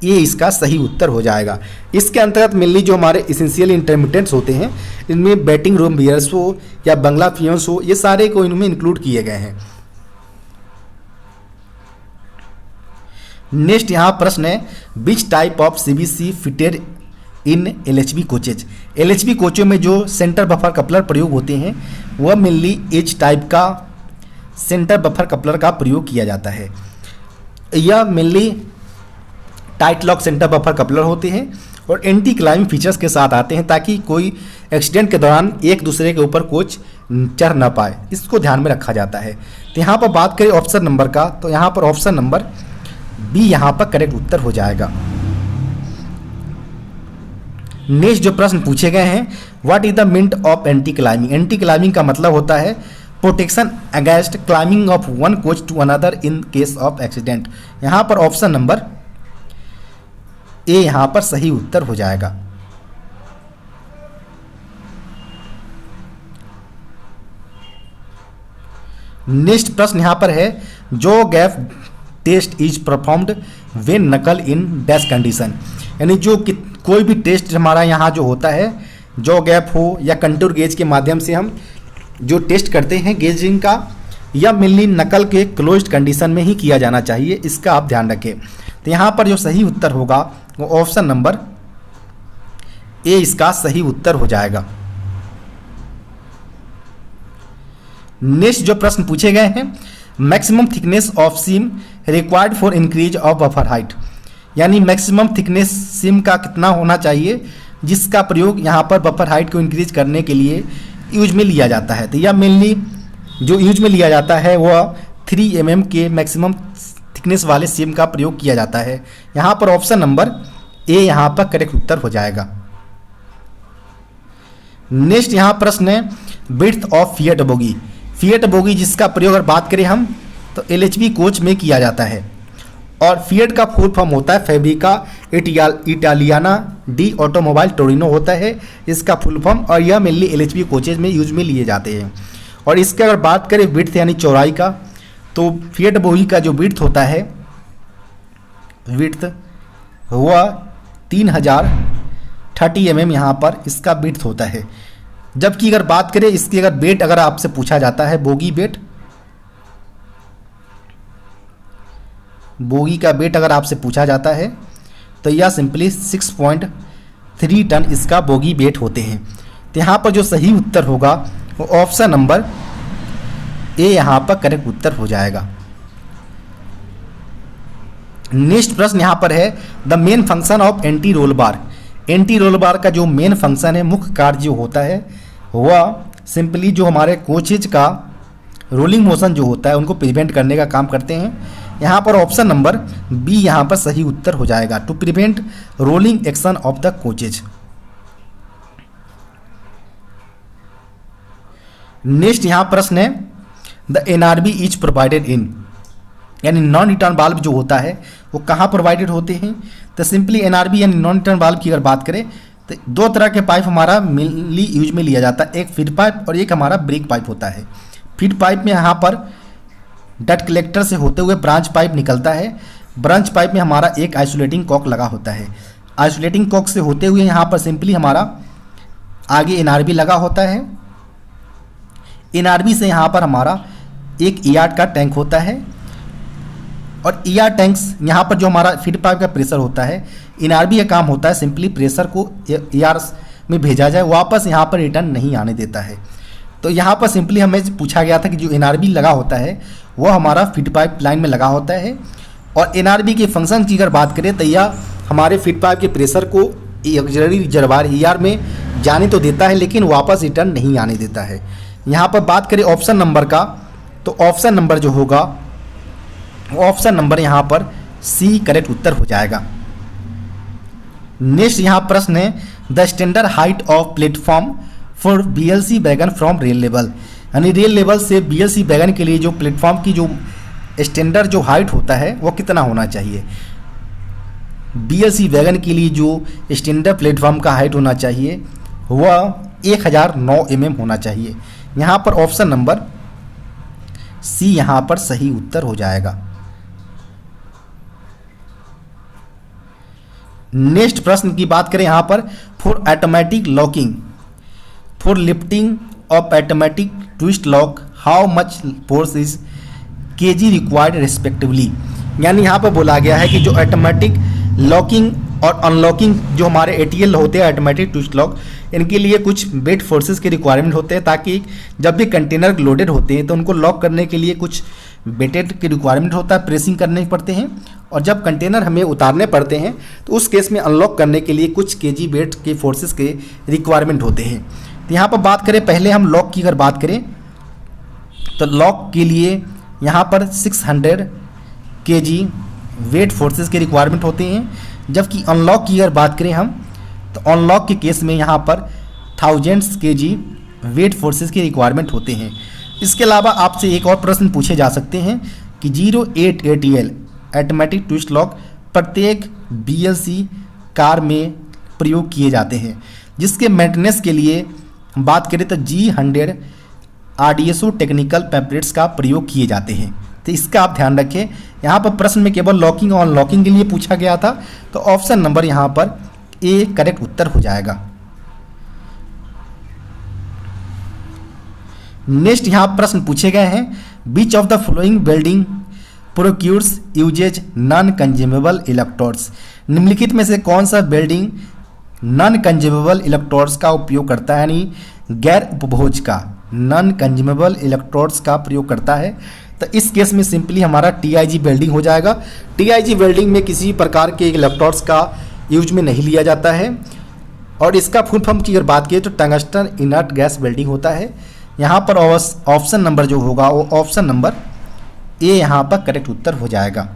ये इसका सही उत्तर हो जाएगा। इसके अंतर्गत मेनली जो हमारे इसेंशियल इंटरमीडिएट्स होते हैं, इनमें वेटिंग रूम बियर्स हो या बंगला पियोन्स हो, ये सारे को इनमें इंक्लूड किए गए हैं। नेक्स्ट यहाँ प्रश्न है, which type of CBC fitted in LHB coaches. LHB कोचों में जो सेंटर बफर कपलर प्रयोग होते हैं वह मेनली H टाइप का सेंटर बफर कपलर का प्रयोग किया जाता है। यह mainly tight lock centre buffer coupler होते हैं और एंटी क्लाइंबिंग फीचर्स के साथ आते हैं, ताकि कोई एक्सीडेंट के दौरान एक दूसरे के ऊपर कोच चढ़ ना पाए, इसको ध्यान में रखा जाता है। तो यहाँ पर बात करें ऑप्शन नंबर का, तो यहाँ पर ऑप्शन नंबर B यहाँ पर करेक्ट उत्तर हो जाएगा। नेक्स्ट जो प्रश्न पूछे गए हैं, what is the meaning of anti climbing. Anti climbing का मतलब होता है protection against climbing of one coach to another in case of accident. यहाँ पर ऑप्शन नंबर A यहाँ पर सही उत्तर हो जाएगा। नेक्स्ट प्रश्न यहाँ पर है, जो gap test is performed when knuckle in dash condition. यानी जो कोई भी टेस्ट हमारा यहाँ जो होता है, जो गैप हो या कंटूर गेज के माध्यम से हम जो टेस्ट करते हैं गेजिंग का, या मेनली नकल के क्लोज्ड कंडीशन में ही किया जाना चाहिए, इसका आप ध्यान रखें। तो यहाँ पर जो सही उत्तर होगा वो ऑप्शन नंबर A इसका सही उत्तर हो जाएगा। नेक्स्ट जो प्रश्न पूछे गए हैं, maximum thickness of seam required for increase of buffer height. यानी मैक्सिमम थिकनेस सीम का कितना होना चाहिए जिसका प्रयोग यहाँ पर बफर हाइट को इंक्रीज करने के लिए यूज में लिया जाता है। तो यह मेनली जो यूज में लिया जाता है वह 3 mm के मैक्सिमम थिकनेस वाले सीम का प्रयोग किया जाता है। यहाँ पर ऑप्शन नंबर A यहाँ पर करेक्ट उत्तर हो जाएगा। नेक्स्ट यहाँ प्रश्न है, width of fiat bogie. Fiat bogie जिसका प्रयोग अगर बात करें हम तो LHB कोच में किया जाता है, और फिएट का फुल फॉर्म होता है फैब्रिका इटालियाना डी ऑटोमोबाइल टोरिनो होता है इसका फुल फॉर्म, और यह मेनली LHB कोचेज में यूज में लिए जाते हैं। और इसके अगर बात करें विड्थ यानी चौड़ाई का, तो फिएट बोगी का जो विड्थ होता है, विड्थ वह 3030 mm यहाँ पर इसका विड्थ होता है। जबकि अगर बात करें इसकी अगर वेट अगर आपसे पूछा जाता है, बोगी वेट, बोगी का वेट अगर आपसे पूछा जाता है तो यह सिंपली 6.3 टन इसका बोगी वेट होते हैं। तो यहाँ पर जो सही उत्तर होगा वो ऑप्शन नंबर A यहाँ पर करेक्ट उत्तर हो जाएगा। नेक्स्ट प्रश्न यहाँ पर है, the main function of anti roll bar. Anti roll bar का जो मेन फंक्शन है, मुख्य कार्य जो होता है वह सिंपली जो हमारे कोचेज का रोलिंग मोशन जो होता है उनको प्रिवेंट करने का काम करते हैं। यहाँ पर ऑप्शन नंबर बी यहाँ पर सही उत्तर हो जाएगा, to prevent rolling action of the coaches. Next यहाँ प्रश्न है, the NRB is provided in, यानी नॉन रिटर्न वाल्व जो होता है वो कहाँ प्रोवाइडेड होते हैं। तो सिंपली एनआरबी यानी नॉन रिटर्न वाल्व की अगर बात करें तो दो तरह के पाइप हमारा मेनली यूज में लिया जाता है, एक फीड पाइप और एक हमारा ब्रेक पाइप होता है। फीड पाइप में यहाँ पर डट कलेक्टर से होते हुए ब्रांच पाइप निकलता है। ब्रांच पाइप में हमारा एक आइसोलेटिंग कॉक लगा होता है। आइसोलेटिंग कॉक से होते हुए यहाँ पर सिंपली हमारा आगे एनआरबी लगा होता है। एनआरबी से यहाँ पर हमारा एक ईआर का टैंक होता है और ईआर टैंक्स यहाँ पर जो हमारा फीड पाइप का प्रेशर होता है, एनआरबी का काम होता है सिंपली प्रेशर को ईआर में भेजा जाए, वापस यहाँ पर रिटर्न नहीं आने देता है। तो यहाँ पर सिंपली हमें पूछा गया था कि जो एनआरबी लगा होता है वह हमारा फीड पाइप लाइन में लगा होता है और एनआरबी के फंक्शन की अगर बात करें तो यह हमारे फीड पाइप के प्रेशर को ऑक्सिलरी रिजर्वायर ईआर में जाने तो देता है लेकिन वापस रिटर्न नहीं आने देता है। यहाँ पर बात करें ऑप्शन नंबर का, तो ऑप्शन नंबर जो होगा ऑप्शन नंबर यहाँ पर सी करेक्ट उत्तर हो जाएगा। नेक्स्ट यहाँ प्रश्न है, the standard height of platform for BLC wagon from rail level, यानी रेल लेवल से बीएलसी वैगन के लिए जो प्लेटफॉर्म की जो स्टैंडर्ड जो हाइट होता है वो कितना होना चाहिए। बीएलसी वैगन के लिए जो स्टैंडर्ड प्लेटफॉर्म का हाइट होना चाहिए वह 1009 mm होना चाहिए। यहाँ पर ऑप्शन नंबर सी यहाँ पर सही उत्तर हो जाएगा। नेक्स्ट प्रश्न की बात करें यहाँ पर, for automatic locking for lifting of automatic twist lock how much force is KG required respectively, यानी यहाँ पर बोला गया है कि जो ऑटोमेटिक लॉकिंग और अनलॉकिंग जो हमारे एटीएल होते हैं ऑटोमेटिक ट्विस्ट लॉक, इनके लिए कुछ वेट फोर्सेस के रिक्वायरमेंट होते हैं ताकि जब भी कंटेनर लोडेड होते हैं तो उनको लॉक करने के लिए कुछ वेटेड के रिक्वायरमेंट होता है, प्रेसिंग करने पड़ते हैं और जब कंटेनर हमें उतारने पड़ते हैं तो उस केस में अनलॉक करने के लिए कुछ केजी वेट के फोर्सेस के रिक्वायरमेंट होते हैं। तो यहाँ पर बात करें, पहले हम लॉक की अगर बात करें तो लॉक के लिए यहाँ पर 600 केजी वेट फोर्सेस के रिक्वायरमेंट होते हैं, जबकि अनलॉक की अगर बात करें हम तो अनलॉक के केस में यहाँ पर 1000 केजी वेट फोर्सेस के रिक्वायरमेंट होते हैं। इसके अलावा आपसे एक और प्रश्न पूछे जा सकते हैं कि 08 ATL ऑटोमेटिक ट्विस्ट लॉक प्रत्येक बीएलसी कार में प्रयोग किए जाते हैं, जिसके मेंटेनेंस के लिए बात करें तो G100 RDSO टेक्निकल पैम्पलेट्स का प्रयोग किए जाते हैं। तो इसका आप ध्यान रखें, यहाँ पर प्रश्न में केवल लॉकिंग और अनलॉकिंग के लिए पूछा गया था, तो ऑप्शन नंबर यहाँ पर ए करेक्ट उत्तर हो जाएगा। नेक्स्ट यहाँ प्रश्न पूछे गए हैं, which of the following welding process uses non consumable electrodes, निम्नलिखित में से कौन सा वेल्डिंग नॉन कंज्यूमेबल इलेक्ट्रोड्स का उपयोग करता है, यानी गैर उपभोज का नॉन कंज्यूमेबल इलेक्ट्रोड्स का प्रयोग करता है। तो इस केस में सिंपली हमारा TIG वेल्डिंग हो जाएगा। TIG वेल्डिंग में किसी प्रकार के इलेक्ट्रोड्स का यूज में नहीं लिया जाता है और इसका फुल फॉर्म की अगर बात की तो टंगस्टन इनर्ट गैस वेल्डिंग होता है। यहाँ पर ऑप्शन नंबर जो होगा वो ऑप्शन नंबर ए यहाँ पर करेक्ट उत्तर हो जाएगा।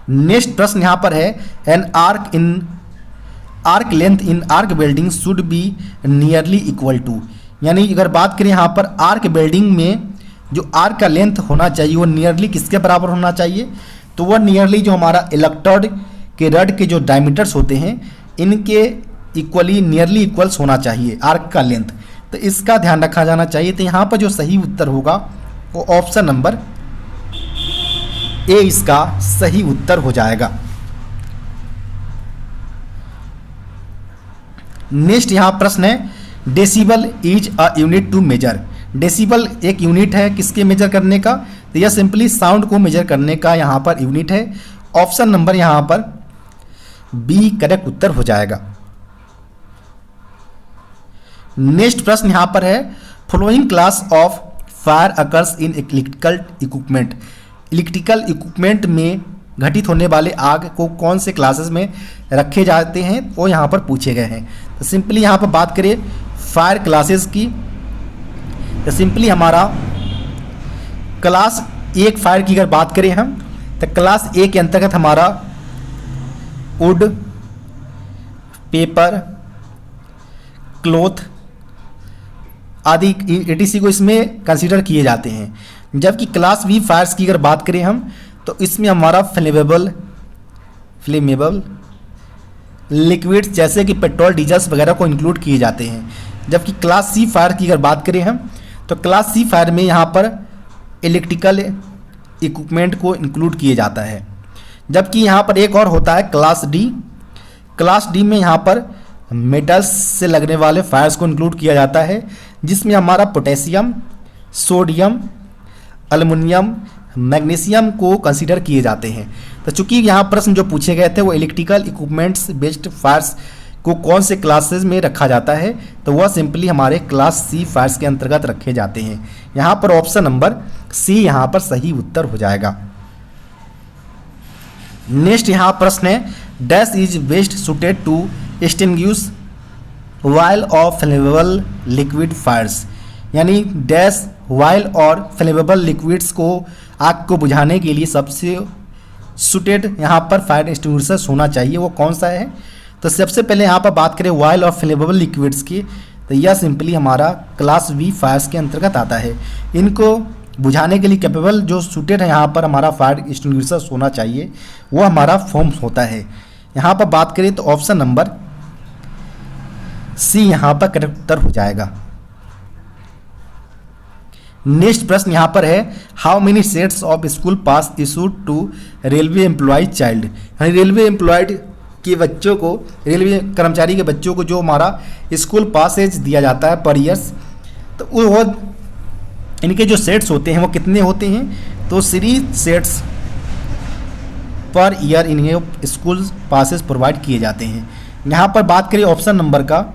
नेक्स्ट प्रश्न यहाँ पर है, an arc length in arc welding should be nearly equal to, यानी अगर बात करें यहाँ पर आर्क वेल्डिंग में जो आर्क का लेंथ होना चाहिए वो नियरली किसके बराबर होना चाहिए, तो वह नियरली जो हमारा इलेक्ट्रोड के रड के जो डायमीटर्स होते हैं इनके इक्वली नियरली इक्वल्स होना चाहिए आर्क का लेंथ। तो इसका ध्यान रखा जाना चाहिए। तो यहाँ पर जो सही उत्तर होगा वो ऑप्शन नंबर ए इसका सही उत्तर हो जाएगा। नेक्स्ट यहाँ प्रश्न है, decibel is a unit to measure, decibel एक यूनिट है किसके मेजर करने का, तो यह सिंपली साउंड को मेजर करने का यहाँ पर यूनिट है। ऑप्शन नंबर यहाँ पर बी करेक्ट उत्तर हो जाएगा। नेक्स्ट प्रश्न यहाँ पर है, following class of fire occurs in electrical equipment, electrical equipment में घटित होने वाले आग को कौन से क्लासेस में रखे जाते हैं वो यहाँ पर पूछे गए हैं। तो सिंपली यहाँ पर बात करें फायर क्लासेस की, तो सिंपली हमारा क्लास 1 फायर की अगर बात करें हम, तो क्लास A के अंतर्गत हमारा वुड, पेपर, क्लॉथ आदि etc को इसमें कंसीडर किए जाते हैं। जबकि क्लास B फायर्स की अगर बात करें हम, तो इसमें हमारा फ्लेमेबल लिक्विड्स जैसे कि पेट्रोल, डीजल्स वगैरह को इंक्लूड किए जाते हैं। जबकि क्लास C फायर की अगर बात करें हम, तो क्लास C फायर में यहाँ पर इलेक्ट्रिकल इक्विपमेंट को इंक्लूड किए जाता है। जबकि यहाँ पर एक और होता है क्लास D। क्लास D में यहाँ पर मेटल्स से लगने वाले फायर्स को इंक्लूड किया जाता है, जिसमें हमारा पोटेशियम, सोडियम, एल्युमिनियम, मैग्नीशियम को कंसीडर किए जाते हैं। तो चूंकि यहाँ प्रश्न जो पूछे गए थे वो इलेक्ट्रिकल इक्विपमेंट्स बेस्ड फायर्स को कौन से क्लासेस में रखा जाता है, तो वह सिंपली हमारे क्लास C फायर्स के अंतर्गत रखे जाते हैं। यहाँ पर ऑप्शन नंबर C यहाँ पर सही उत्तर हो जाएगा। नेक्स्ट यहाँ प्रश्न है, dash is best suited to extinguish while और फ्लेमेबल लिक्विड फायर्स, यानी डैश वाइल और फ्लेमेबल लिक्विड्स को आग को बुझाने के लिए सबसे सुटेड यहाँ पर फायर एक्सटिंग्विशर्स होना चाहिए, वो कौन सा है। तो सबसे पहले यहाँ पर बात करें वाइल और फ्लेमेबल लिक्विड्स की, तो यह सिंपली हमारा क्लास B फायर्स के अंतर्गत आता है। इनको बुझाने के लिए कैपेबल जो सुटेड है यहाँ पर हमारा फायर एक्सटिंग्विशर्स होना चाहिए, वो हमारा फोम्स होता है। यहाँ पर बात करें तो ऑप्शन नंबर C यहाँ पर करेक्ट उत्तर हो जाएगा। नेक्स्ट प्रश्न यहाँ पर है, how many sets of school pass issued to railway employ child, यानी रेलवे एम्प्लॉयड के बच्चों को, रेलवे कर्मचारी के बच्चों को जो हमारा स्कूल पासेज दिया जाता है पर ईयर्स, तो वो इनके जो सेट्स होते हैं वो कितने होते हैं, तो 3 सेट्स पर ईयर इन्हें स्कूल पासेस प्रोवाइड किए जाते हैं। यहाँ पर बात करें ऑप्शन नंबर का,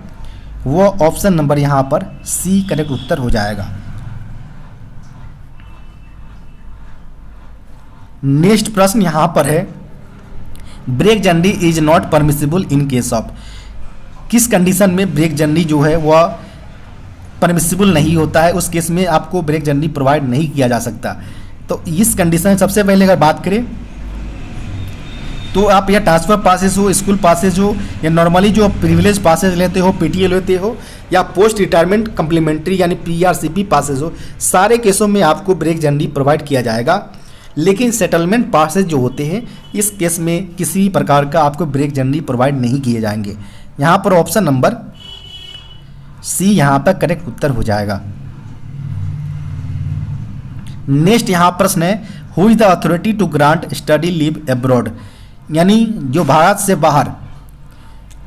वो ऑप्शन नंबर यहाँ पर C करेक्ट उत्तर हो जाएगा। नेक्स्ट प्रश्न यहाँ पर है, break journey is not permissible in case of, किस कंडीशन में ब्रेक जर्नी जो है वह परमिसिबल नहीं होता है, उस केस में आपको ब्रेक जर्नी प्रोवाइड नहीं किया जा सकता। तो इस कंडीशन सबसे पहले अगर बात करें तो आप या ट्रांसफ़र पासेस हो, स्कूल पासेस हो, या नॉर्मली जो प्रिविलेज पासेस लेते हो, PTL लेते हो, या पोस्ट रिटायरमेंट कम्प्लीमेंट्री यानी PRCP पासेस हो, सारे केसों में आपको ब्रेक जर्नी प्रोवाइड किया जाएगा। लेकिन सेटलमेंट पासेज जो होते हैं इस केस में किसी प्रकार का आपको ब्रेक जर्नी प्रोवाइड नहीं किए जाएंगे। यहाँ पर ऑप्शन नंबर C यहाँ पर करेक्ट उत्तर हो जाएगा। नेक्स्ट यहाँ प्रश्न है, who is the authority to grant study leave abroad, यानी जो भारत से बाहर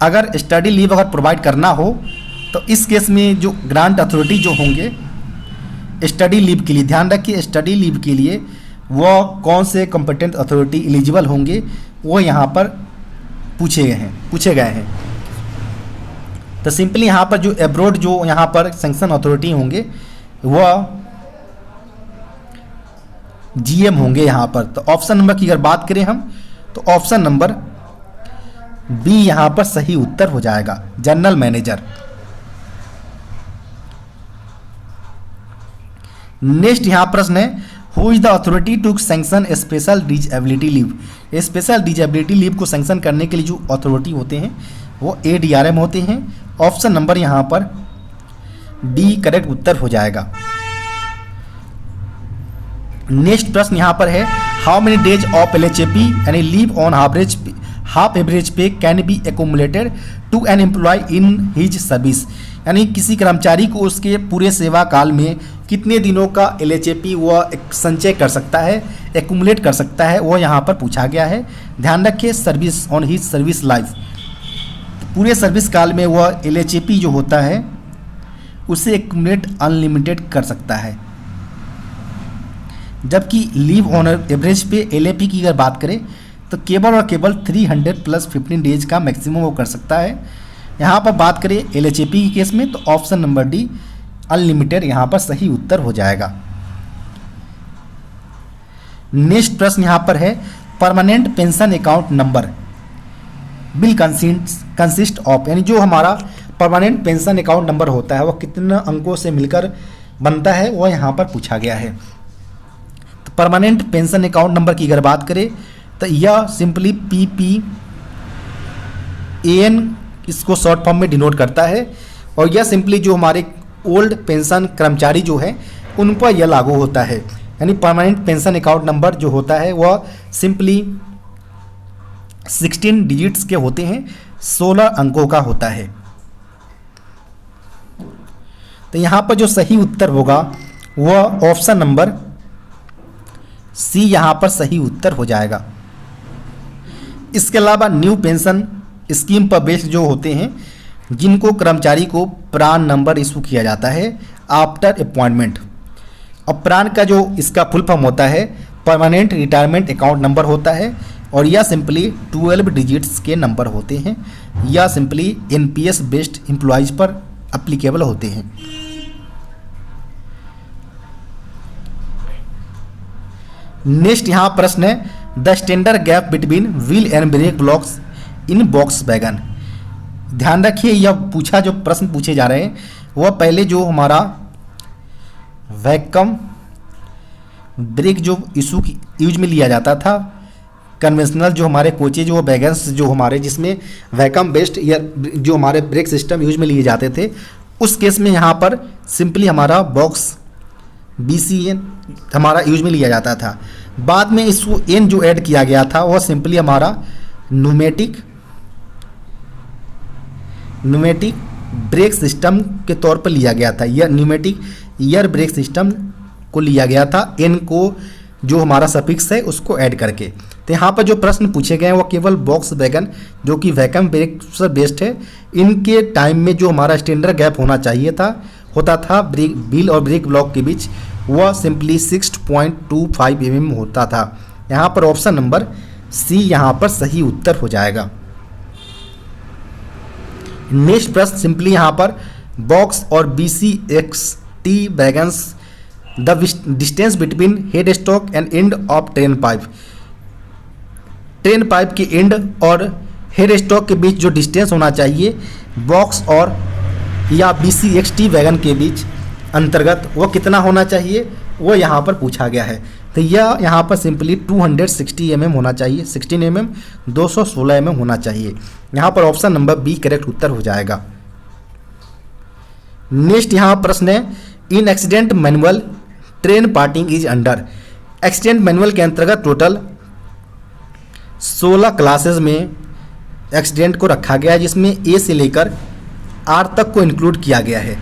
अगर स्टडी लीव अगर प्रोवाइड करना हो तो इस केस में जो ग्रांट अथॉरिटी जो होंगे स्टडी लीव के लिए, ध्यान रखिए स्टडी लीव के लिए वो कौन से कॉम्पिटेंट अथॉरिटी एलिजिबल होंगे, वो यहाँ पर पूछे गए हैं। तो सिंपली यहाँ पर जो अब्रॉड जो यहाँ पर सैंक्शन अथॉरिटी होंगे वह GM होंगे यहाँ पर। तो ऑप्शन नंबर की अगर बात करें हम, तो ऑप्शन नंबर B यहाँ पर सही उत्तर हो जाएगा, जनरल मैनेजर। नेक्स्ट यहाँ प्रश्न है, who is the authority to sanction special disability leave, special disability leave को सैंक्शन करने के लिए जो अथॉरिटी होते हैं वो ADRM होते हैं। ऑप्शन नंबर यहाँ पर D करेक्ट उत्तर हो जाएगा। नेक्स्ट प्रश्न यहाँ पर है, how many days of LHAP यानी leave on half average pay can be accumulated to an employ in his service, यानी किसी कर्मचारी को उसके पूरे सेवा काल में कितने दिनों का LHAP वह संचय कर सकता है, एक्यूमुलेट कर सकता है, वो यहाँ पर पूछा गया है। ध्यान रखिए service on his service life, पूरे सर्विस काल में वह LHAP जो होता है उसे एक्यूमुलेट अनलिमिटेड कर सकता है। जबकि लीव ऑन एवरेज पे LAP की अगर बात करें तो केवल और केवल 300 + 15 डेज का मैक्सिमम वो कर सकता है। यहाँ पर बात करें LHAP की केस में तो ऑप्शन नंबर D अनलिमिटेड यहाँ पर सही उत्तर हो जाएगा। नेक्स्ट प्रश्न यहाँ पर है, permanent pension account number will consist of, यानी जो हमारा परमानेंट पेंशन अकाउंट नंबर होता है वह कितने अंकों से मिलकर बनता है, वह यहाँ पर पूछा गया है। तो परमानेंट पेंशन अकाउंट नंबर की अगर बात करें तो यह सिंपली PPAN इसको शॉर्ट फॉर्म में डिनोट करता है, और यह सिंपली जो हमारे ओल्ड पेंशन कर्मचारी जो है उन पर यह लागू होता है। यानी परमानेंट पेंशन अकाउंट नंबर जो होता है वह सिंपली 16 डिजिट्स के होते हैं, 16 अंकों का होता है। तो यहाँ पर जो सही उत्तर होगा वह ऑप्शन नंबर सी यहाँ पर सही उत्तर हो जाएगा। इसके अलावा न्यू पेंशन स्कीम पर बेस्ड जो होते हैं जिनको कर्मचारी को प्रान नंबर इशू किया जाता है आफ्टर अपॉइंटमेंट। और प्रान का जो इसका फुल फॉर्म होता है परमानेंट रिटायरमेंट अकाउंट नंबर होता है, और यह सिंपली 12 डिजिट्स के नंबर होते हैं। यह सिंपली NPS बेस्ड एम्प्लॉयज़ पर एप्लीकेबल होते हैं। नेक्स्ट यहाँ प्रश्न है the standard gap between wheel and brake blocks in box wagon. ध्यान रखिए यह जो प्रश्न पूछे जा रहे हैं वह पहले जो हमारा वैक्यूम ब्रेक जो इशू यूज में लिया जाता था, कन्वेंशनल जो हमारे कोचेज वो वैगन्स जो हमारे जिसमें वैक्यूम बेस्ड या जो हमारे ब्रेक सिस्टम यूज में लिए जाते थे, उस केस में यहाँ पर सिंपली हमारा बॉक्स BCN हमारा यूज में लिया जाता था। बाद में इसको N जो ऐड किया गया था वह सिंपली हमारा न्यूमेटिक ब्रेक सिस्टम के तौर पर लिया गया था। यह न्यूमेटिक ईयर ब्रेक सिस्टम को लिया गया था, N को जो हमारा सफिक्स है उसको ऐड करके। तो यहाँ पर जो प्रश्न पूछे गए हैं वो केवल बॉक्स वैगन जो कि वैक्यूम ब्रेक से बेस्ड है, इनके टाइम में जो हमारा स्टैंडर्ड गैप होना चाहिए होता था ब्रेक व्हील और ब्रेक ब्लॉक के बीच, वह सिंपली 6.25 mm होता था। यहाँ पर ऑप्शन नंबर सी यहाँ पर सही उत्तर हो जाएगा। नेक्स्ट प्रश्न सिंपली यहाँ पर बॉक्स और BCXT wagons the distance between head stock and end of train pipe. Train pipe के एंड और हेड स्टॉक के बीच जो डिस्टेंस होना चाहिए बॉक्स और या BCXT वैगन के बीच अंतर्गत वो कितना होना चाहिए, वो यहाँ पर पूछा गया है। तो यह यहाँ पर सिंपली 260 mm होना चाहिए, 16 mm 216 mm होना चाहिए। यहाँ पर ऑप्शन नंबर बी करेक्ट उत्तर हो जाएगा। नेक्स्ट यहाँ प्रश्न है in accident manual train parting is under. Accident manual के अंतर्गत टोटल 16 क्लासेस में एक्सीडेंट को रखा गया है, जिसमें ए से लेकर आर तक को इंक्लूड किया गया है,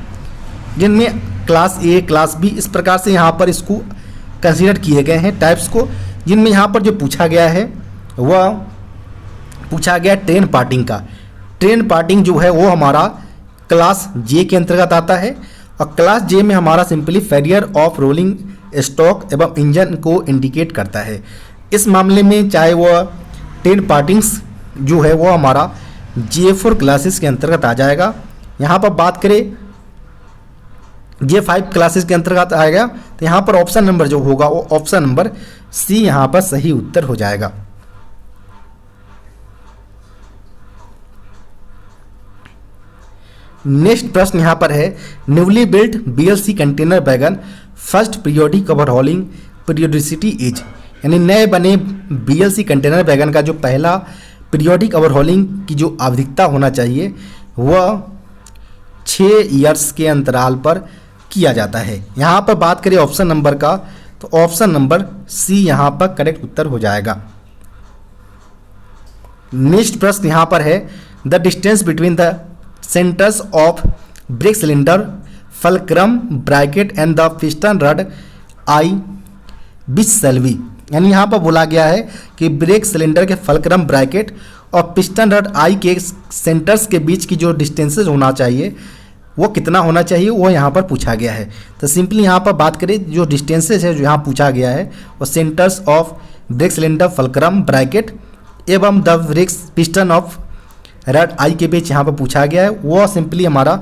जिनमें क्लास ए क्लास बी इस प्रकार से यहाँ पर इसको कंसीडर किए गए हैं टाइप्स को। जिनमें यहाँ पर जो पूछा गया है वह पूछा गया ट्रेन पार्टिंग का। ट्रेन पार्टिंग जो है वो हमारा क्लास जे के अंतर्गत आता है, और क्लास जे में हमारा simply failure of rolling stock एवं इंजन को इंडिकेट करता है। इस मामले में चाहे वह ट्रेन पार्टिंग्स जो है वो हमारा J4 क्लासेस के अंतर्गत आ जाएगा। यहाँ पर बात करें J5 क्लासेस के अंतर्गत आएगा, तो यहाँ पर ऑप्शन नंबर जो होगा वो ऑप्शन नंबर सी यहाँ पर सही उत्तर हो जाएगा। नेक्स्ट प्रश्न यहाँ पर है newly built BLC container wagon first periodic overhauling periodicity is. यानी नए बने BLC कंटेनर वैगन का जो पहला पीरियोडिक ओवरहॉलिंग की जो आवधिकता होना चाहिए वह 6 ईयर्स के अंतराल पर किया जाता है। यहाँ पर बात करें ऑप्शन नंबर का, तो ऑप्शन नंबर सी यहाँ पर करेक्ट उत्तर हो जाएगा। नेक्स्ट प्रश्न यहाँ पर है the distance between the centres of brake cylinder fulcrum bracket and the piston rod eye बिच सेल्वी। यानी यहाँ पर बोला गया है कि ब्रेक सिलेंडर के फलक्रम ब्रैकेट और पिस्टन रड आई के सेंटर्स के बीच की जो डिस्टेंसेज होना चाहिए वो कितना होना चाहिए, वो यहाँ पर पूछा गया है। तो सिंपली यहाँ पर बात करें जो डिस्टेंसेज है जो यहाँ पूछा गया है वो centres of brake cylinder fulcrum bracket एवं the brake piston of rod eye के बीच यहाँ पर पूछा गया है। वो सिंपली हमारा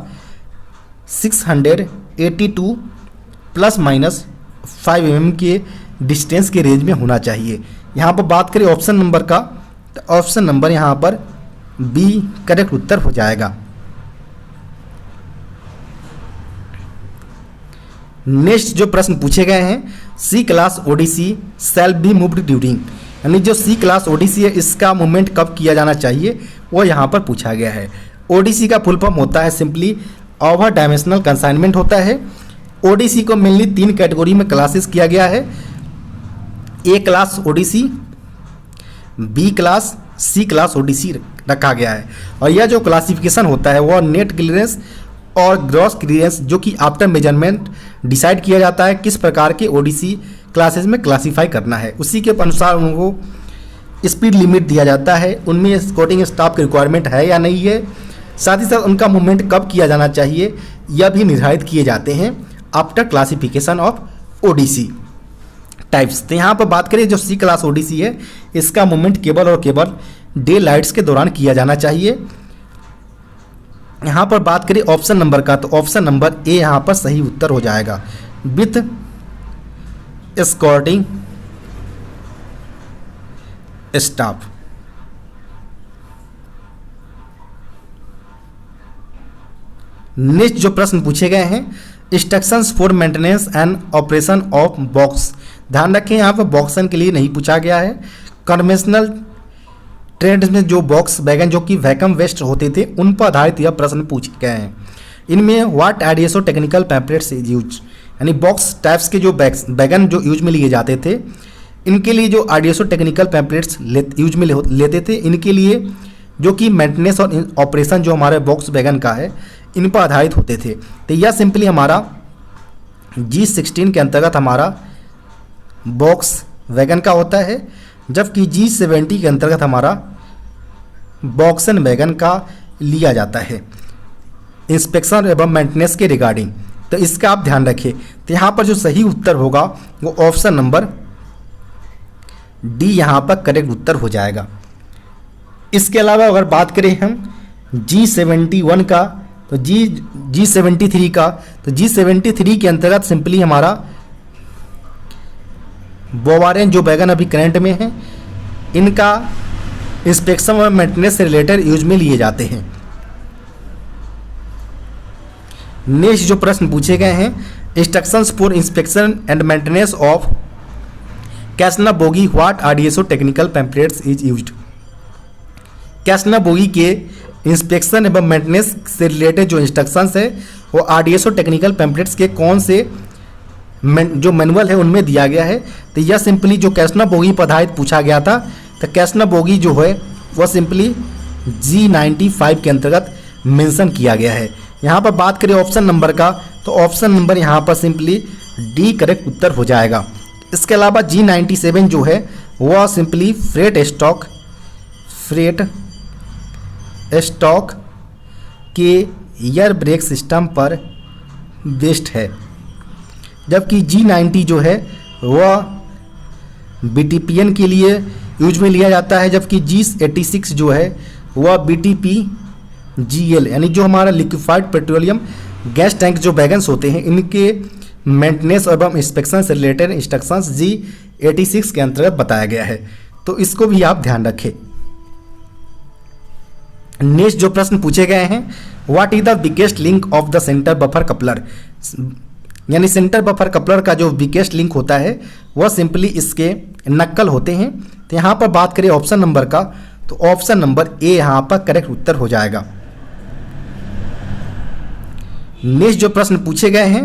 682 ± 5 mm के डिस्टेंस के रेंज में होना चाहिए। यहाँ पर बात करें ऑप्शन नंबर का, तो ऑप्शन नंबर यहाँ पर बी करेक्ट उत्तर हो जाएगा। नेक्स्ट जो प्रश्न पूछे गए हैं, C class ODC shall be moved during, यानी जो सी क्लास ओडीसी है इसका मूवमेंट कब किया जाना चाहिए वो यहाँ पर पूछा गया है। ओडीसी का फुल फॉर्म होता है सिंपली ओवर डायमेंशनल कंसाइनमेंट होता है। ओडीसी को मेनली 3 कैटेगरी में क्लासेस किया गया है, ए क्लास ओडीसी, बी क्लास, सी क्लास ओडीसी रखा गया है। और यह जो क्लासिफिकेशन होता है वह नेट क्लियरेंस और ग्रॉस क्लियरेंस जो कि आफ्टर मेजरमेंट डिसाइड किया जाता है किस प्रकार के ओडीसी क्लासेस में क्लासीफाई करना है, उसी के अनुसार उनको स्पीड लिमिट दिया जाता है, उनमें स्कोटिंग स्टाफ की रिक्वायरमेंट है या नहीं है, साथ ही साथ उनका मूवमेंट कब किया जाना चाहिए यह भी निर्धारित किए जाते हैं after classification of ODC types. तो यहाँ पर बात करें जो सी क्लास ओडीसी है इसका मूवमेंट केवल और केवल डे लाइट्स के दौरान किया जाना चाहिए। यहाँ पर बात करें ऑप्शन नंबर का, तो ऑप्शन नंबर ए यहाँ पर सही उत्तर हो जाएगा, विथ एस्कॉर्टिंग स्टाफ। नेक्स्ट जो प्रश्न पूछे गए हैं, instructions for maintenance and operation of box, ध्यान रखें यहाँ पर बॉक्सन के लिए नहीं पूछा गया है। कन्वेंशनल ट्रेंड्स में जो बॉक्स वैगन जो कि वैकम वेस्ट होते थे उन पर आधारित यह प्रश्न पूछे गए हैं। इनमें what IDSO technical pamphlets is use, यानी बॉक्स टाइप्स के जो वैगन जो यूज में लिए जाते थे इनके लिए जो आईडीएसओ टेक्निकल पैम्पलेट्स यूज में लेते थे, इनके लिए जो कि मेंटेनेंस और ऑपरेशन जो हमारे बॉक्स वैगन का है इन पर आधारित होते थे। तो यह सिंपली हमारा G16 के अंतर्गत हमारा बॉक्स वैगन का होता है, जबकि G70 के अंतर्गत हमारा बॉक्सन वैगन का लिया जाता है इंस्पेक्शन एवं मेंटेनेंस के रिगार्डिंग। तो इसका आप ध्यान रखिए। तो यहाँ पर जो सही उत्तर होगा वो ऑप्शन नंबर डी यहाँ पर करेक्ट उत्तर हो जाएगा। इसके अलावा अगर बात करें हम G71 का, तो G73 का, तो G73 के अंतर्गत सिंपली हमारा बोवारेन जो वैगन अभी करंट में है इनका इंस्पेक्शन और मेंटेनेंस से रिलेटेड यूज में लिए जाते हैं। नेक्स्ट जो प्रश्न पूछे गए हैं, instructions for inspection and maintenance of Casnub bogie what RDSO technical pamphlets is used, Casnub bogie के इंस्पेक्शन एवं मेंटेनेंस से रिलेटेड जो इंस्ट्रक्शंस है वो आरडीएसओ टेक्निकल पैम्पलेट्स के कौन से जो मैनुअल है उनमें दिया गया है। तो यह सिंपली जो कैसना बोगी पर आधारित पूछा गया था, तो कैसना बोगी जो है वह सिंपली G95 के अंतर्गत मेंशन किया गया है। यहाँ पर बात करें ऑप्शन नंबर का, तो ऑप्शन नंबर यहाँ पर सिंपली डी करेक्ट उत्तर हो जाएगा। इसके अलावा G97 जो है वह सिंपली फ्रेट स्टॉक के एयर ब्रेक सिस्टम पर बेस्ड है, जबकि G90 जो है वह BTPN के लिए यूज में लिया जाता है, जबकि G86 जो है वह BTPGL यानी जो हमारा लिक्विफाइड पेट्रोलियम गैस टैंक जो वैगन्स होते हैं इनके मेंटेनेंस एवं इंस्पेक्शन से रिलेटेड इंस्ट्रक्शंस G86 के अंतर्गत बताया गया है। तो इसको भी आप ध्यान रखें। नेक्स्ट जो प्रश्न पूछे गए हैं, what is the weakest link of the centre buffer coupler, यानी सेंटर बफर कपलर का जो वीकेस्ट लिंक होता है वह सिंपली इसके नक्कल होते हैं। तो यहाँ पर बात करें ऑप्शन नंबर का, तो ऑप्शन नंबर ए यहाँ पर करेक्ट उत्तर हो जाएगा। नेक्स्ट जो प्रश्न पूछे गए हैं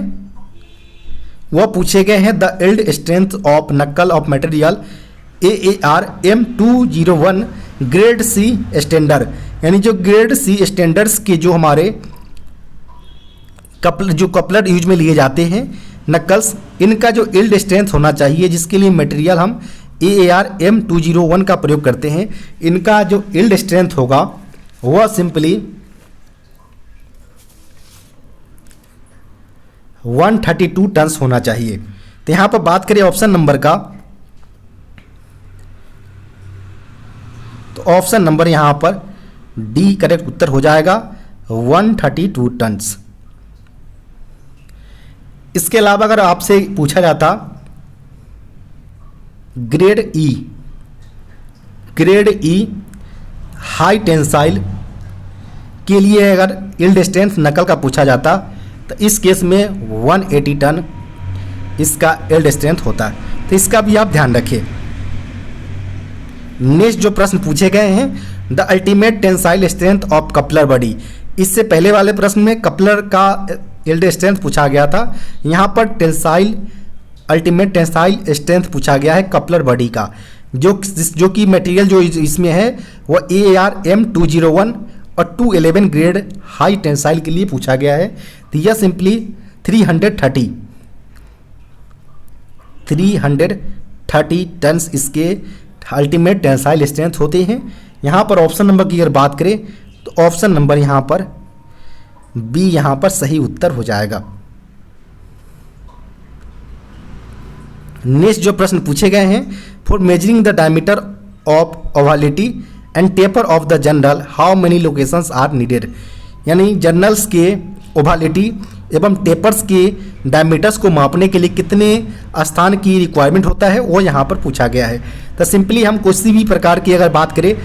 वह पूछे गए हैं the yield strength of knuckle of material AAR M201 grade C standard, यानी जो ग्रेड सी स्टैंडर्ड्स के जो हमारे कपलर यूज में लिए जाते हैं नक्कल्स, इनका जो यील्ड स्ट्रेंथ होना चाहिए जिसके लिए मटेरियल हम AAR M201 का प्रयोग करते हैं, इनका जो यील्ड स्ट्रेंथ होगा वह सिंपली 132 टन्स होना चाहिए। तो यहाँ पर बात करें ऑप्शन नंबर का, तो ऑप्शन नंबर यहाँ पर डी करेक्ट उत्तर हो जाएगा 132 टन्स। इसके अलावा अगर आपसे पूछा जाता ग्रेड ई ग्रेड ई हाई टेंसाइल के लिए अगर यील्ड स्ट्रेंथ नकल का पूछा जाता तो इस केस में 180 टन इसका यील्ड स्ट्रेंथ होता है। तो इसका भी आप ध्यान रखिए। नेक्स्ट जो प्रश्न पूछे गए हैं, the ultimate tensile strength of coupler body. इससे पहले वाले प्रश्न में कपलर का यील्ड स्ट्रेंथ पूछा गया था, यहाँ पर अल्टीमेट टेंसाइल स्ट्रेंथ पूछा गया है कपलर बॉडी का। जो कि मटेरियल जो इसमें है वो ARM201 और 211 ग्रेड हाई टेंसाइल के लिए पूछा गया है। तो यह सिंपली 330 टन्स इसके अल्टीमेट टेंसाइल स्ट्रेंथ होते हैं। यहाँ पर ऑप्शन नंबर की अगर बात करें तो ऑप्शन नंबर यहाँ पर बी यहाँ पर सही उत्तर हो जाएगा। नेक्स्ट जो प्रश्न पूछे गए हैं, for measuring the diameter of ovality and taper of the journal how many locations are needed. यानी जर्नल्स के ओवलिटी एवं टेपर्स के डायमीटर्स को मापने के लिए कितने स्थान की रिक्वायरमेंट होता है वो यहाँ पर पूछा गया है। तो सिंपली हम किसी भी प्रकार की अगर बात करें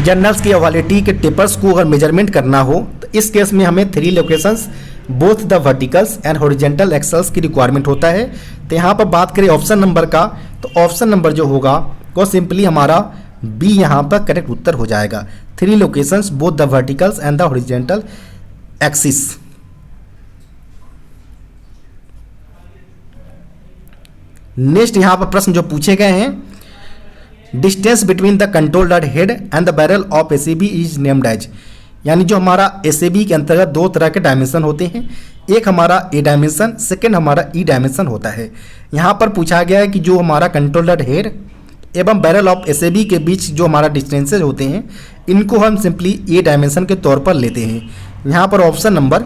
जर्नल्स की ओवलिटी के टेपर्स को अगर मेजरमेंट करना हो तो इस केस में हमें 3 locations both the verticals and horizontal axles की रिक्वायरमेंट होता है। तो यहाँ पर बात करें ऑप्शन नंबर का तो ऑप्शन नंबर जो होगा वो सिंपली हमारा बी यहाँ पर करेक्ट उत्तर हो जाएगा। 3 locations both the verticals and the horizontal axis. Next यहाँ पर प्रश्न जो पूछे गए हैं, distance between the control rod head and the barrel of ACB is named as. यानी जो हमारा एसीबी के अंतर्गत 2 तरह के डायमेंशन होते हैं, एक हमारा ए डायमेंशन, सेकेंड हमारा ई डायमेंशन होता है। यहाँ पर पूछा गया है कि जो हमारा कंट्रोल रॉड हेड एवं बैरल ऑफ एसीबी के बीच जो हमारा डिस्टेंसेज होते हैं इनको हम सिंपली ए डायमेंशन के तौर पर लेते हैं। यहाँ पर ऑप्शन नंबर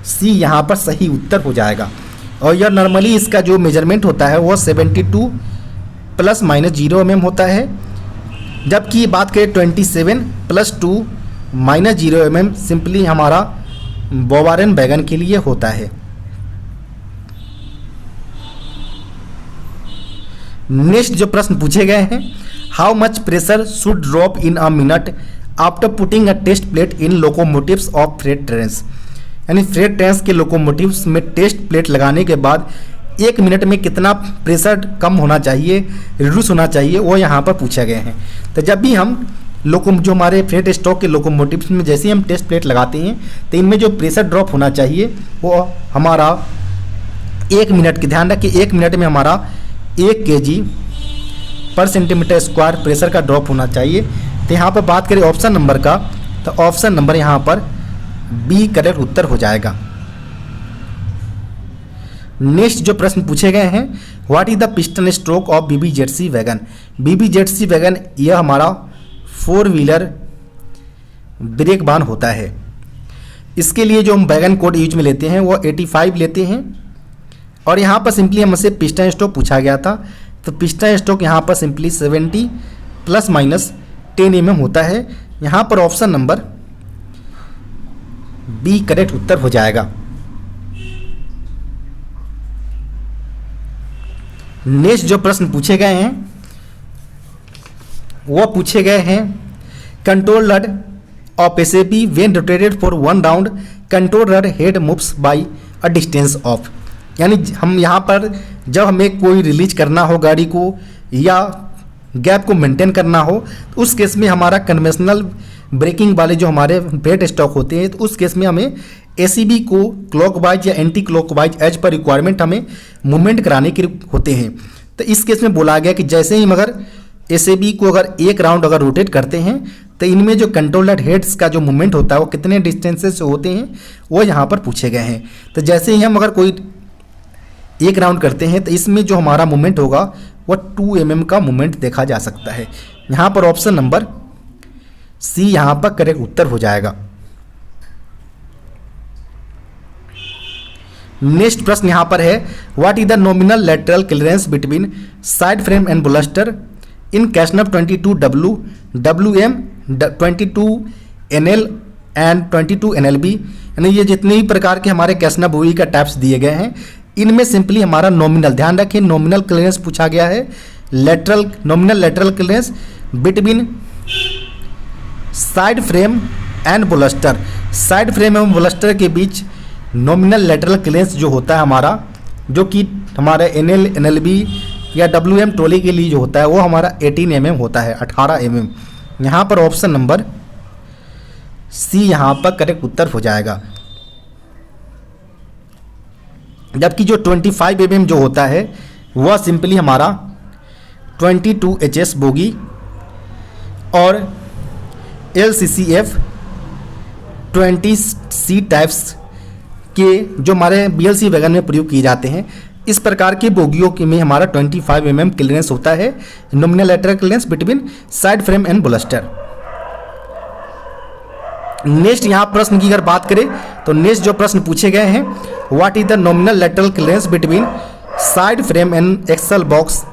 सी यहाँ पर सही उत्तर हो जाएगा। और यह नॉर्मली इसका जो मेजरमेंट होता है वो 72 ± 0 mm होता है, जबकि बात करें 27 + 2 - 0 mm सिंपली हमारा बोवारेन वैगन के लिए होता है। नेक्स्ट जो प्रश्न पूछे गए हैं, how much pressure should drop in a minute after putting a test plate in locomotives of freight trains. यानी फ्रेट ट्रेन्स के लोकोमोटिव्स में टेस्ट प्लेट लगाने के बाद 1 मिनट में कितना प्रेशर कम होना चाहिए, रिड्यूस होना चाहिए, वो यहाँ पर पूछे गए हैं। तो जब भी हम जो हमारे फ्रेट स्टॉक के लोकोमोटिव्स में जैसे ही हम टेस्ट प्लेट लगाते हैं तो इनमें जो प्रेशर ड्रॉप होना चाहिए वो हमारा 1 मिनट की, ध्यान रखिए 1 मिनट में हमारा 1 kg/cm² प्रेशर का ड्रॉप होना चाहिए। तो यहाँ पर बात करें ऑप्शन नंबर का तो ऑप्शन नंबर यहाँ पर बी करेक्ट उत्तर हो जाएगा। नेक्स्ट जो प्रश्न पूछे गए हैं, what is the piston stroke of BBZC wagon. BBZC wagon यह हमारा 4 व्हीलर ब्रेक बान होता है। इसके लिए जो हम वैगन कोड यूज में लेते हैं वो 85 लेते हैं। और यहाँ पर सिंपली हमसे पिस्टन स्ट्रोक पूछा गया था, तो पिस्टन स्ट्रोक यहाँ पर सिंपली 70 ± 10 mm होता है। यहाँ पर ऑप्शन नंबर बी करेक्ट उत्तर हो जाएगा। नेक्स्ट जो प्रश्न पूछे गए हैं वो पूछे गए हैं, control rod of ACB when rotated for 1 round control rod head moves bye a distance of. यानी हम यहाँ पर जब हमें कोई रिलीज करना हो गाड़ी को या गैप को मेंटेन करना हो तो उस केस में हमारा कन्वेंशनल ब्रेकिंग वाले जो हमारे फ्रेट स्टॉक होते हैं तो उस केस में हमें एसीबी को क्लॉकवाइज या anti clockwise as per requirement हमें मूवमेंट कराने के होते हैं। तो इस केस में बोला गया कि जैसे ही मगर एसीबी को अगर 1 राउंड अगर रोटेट करते हैं तो इनमें जो कंट्रोल रॉड हेड्स का जो मूवमेंट होता है वो कितने डिस्टेंसेस से होते हैं वो यहाँ पर पूछे गए हैं। तो जैसे ही हम अगर कोई 1 राउंड करते हैं तो इसमें जो हमारा मूवमेंट होगा वो 2 mm का मूवमेंट देखा जा सकता है। यहाँ पर ऑप्शन नंबर सी यहाँ पर करेक्ट उत्तर हो जाएगा। नेक्स्ट प्रश्न यहाँ पर है, what is the nominal lateral clearance between side frame and bolster in Casnub 22W, WM 22NL and 22NLB। यानी ये जितने भी प्रकार के हमारे कैशनफ बुई का टाइप्स दिए गए हैं इनमें सिंपली हमारा नॉमिनल, ध्यान रखें नॉमिनल क्लियरेंस पूछा गया है। Nominal lateral clearance between side frame and bolster. Side frame एवं बोलस्टर के बीच नॉमिनल लेटरल क्लियरेंस जो होता है हमारा, जो कि हमारे NLB या WM ट्रॉली के लिए जो होता है वो हमारा 18 mm होता है, 18 mm। यहाँ पर ऑप्शन नंबर सी यहाँ पर करेक्ट उत्तर हो जाएगा। जबकि जो 25 mm जो होता है वह सिंपली हमारा 22 HS बोगी और LCCF 20C टाइप्स के जो हमारे BLC वैगन में प्रयोग किए जाते हैं, इस प्रकार की बोगियों के में हमारा 25 mm क्लियरेंस होता है, nominal lateral clearance between side frame and bolster. Next यहाँ प्रश्न की अगर बात करें तो नेक्स्ट जो प्रश्न पूछे गए हैं, what is the nominal lateral clearance between side frame and axle box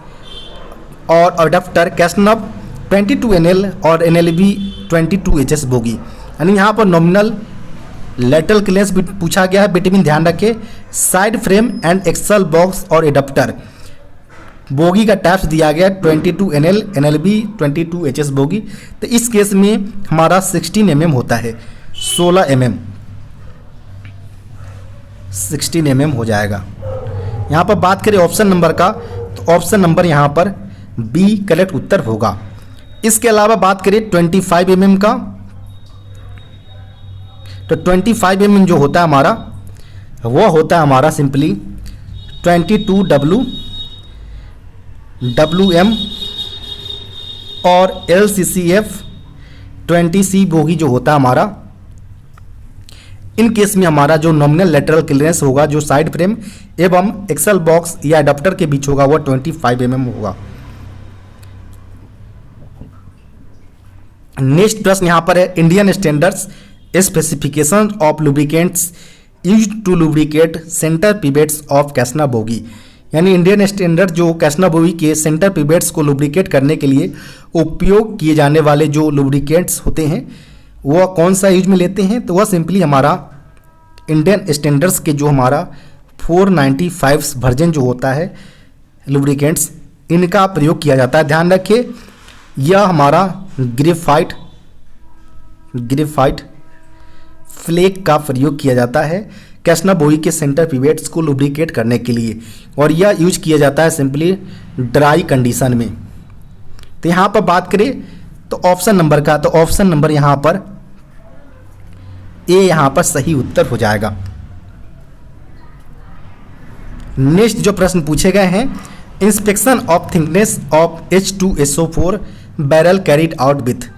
और अडप्टर कैस्नब 22 NL और NLB 22 HS बोगी। यानी यहाँ पर नॉमिनल लेटरल क्लियरेंस पूछा गया है बिटवीन, ध्यान रखें, side frame and axle box और एडप्टर। बोगी का टाइप्स दिया गया 22 NL NLB 22 HS बोगी, तो इस केस में हमारा 16 mm होता है, 16 mm 16 mm हो जाएगा। यहाँ पर बात करें ऑप्शन नंबर का, तो ऑप्शन नंबर यहाँ पर बी करेक्ट उत्तर होगा। इसके अलावा बात करें 25 mm का, तो 25 mm जो होता है हमारा वो होता है हमारा सिंपली 22 WM और LCCF 20C बोगी जो होता है हमारा। इन केस में हमारा जो नॉमिनल लेटरल क्लियरेंस होगा जो साइड फ्रेम एवं एक्सल बॉक्स या अडप्टर के बीच होगा वो 25 mm होगा। नेक्स्ट प्रश्न यहाँ पर है, Indian standards specification of lubricants used to lubricate centre pivots of Casnub bogie. यानी इंडियन स्टैंडर्ड जो कैसना बोगी के सेंटर पिवेट्स को लुब्रिकेट करने के लिए उपयोग किए जाने वाले जो लुब्रिकेंट्स होते हैं वह कौन सा यूज में लेते हैं, तो वह सिंपली हमारा इंडियन स्टैंडर्ड्स के जो हमारा 495 वर्जन जो होता है लुब्रिकेंट्स, इनका प्रयोग किया जाता है। ध्यान रखिए यह हमारा ग्रेफाइट फ्लेक का प्रयोग किया जाता है कैसना बोगी के सेंटर पिवेट्स को लुब्रिकेट करने के लिए, और यह यूज किया जाता है सिंपली ड्राई कंडीशन में। तो यहाँ पर बात करें तो ऑप्शन नंबर का, तो ऑप्शन नंबर यहाँ पर ए यहाँ पर सही उत्तर हो जाएगा। नेक्स्ट जो प्रश्न पूछे गए हैं, inspection of thickness of H2SO4 barrel carried out with,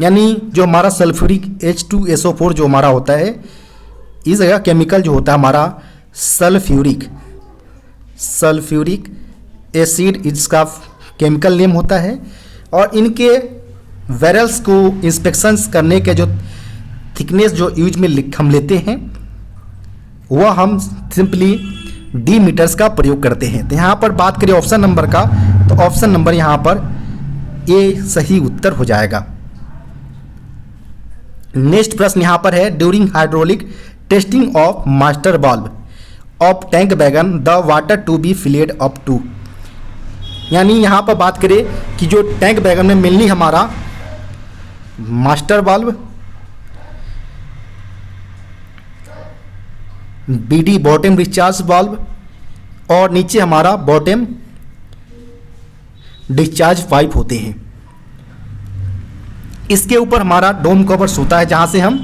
यानी जो हमारा सल्फ्यूरिक H2SO4 जो हमारा होता है, इस जगह केमिकल जो होता है हमारा सल्फ्यूरिक एसिड इसका केमिकल नेम होता है, और इनके बैरल्स को इंस्पेक्शंस करने के जो थिकनेस जो यूज में हम लेते हैं वह हम सिंपली डी मीटर्स का प्रयोग करते हैं। तो यहाँ पर बात करें ऑप्शन नंबर का, तो ऑप्शन नंबर यहाँ पर ए सही उत्तर हो जाएगा। नेक्स्ट प्रश्न यहाँ पर है, during hydraulic testing of master valve of tank wagon the water to be filled up to, यानी यहाँ पर बात करें कि जो टैंक वैगन में मेनली हमारा master valve, BD bottom discharge valve और नीचे हमारा बॉटम डिस्चार्ज पाइप होते हैं। इसके ऊपर हमारा डोम कवर्स होता है जहां से हम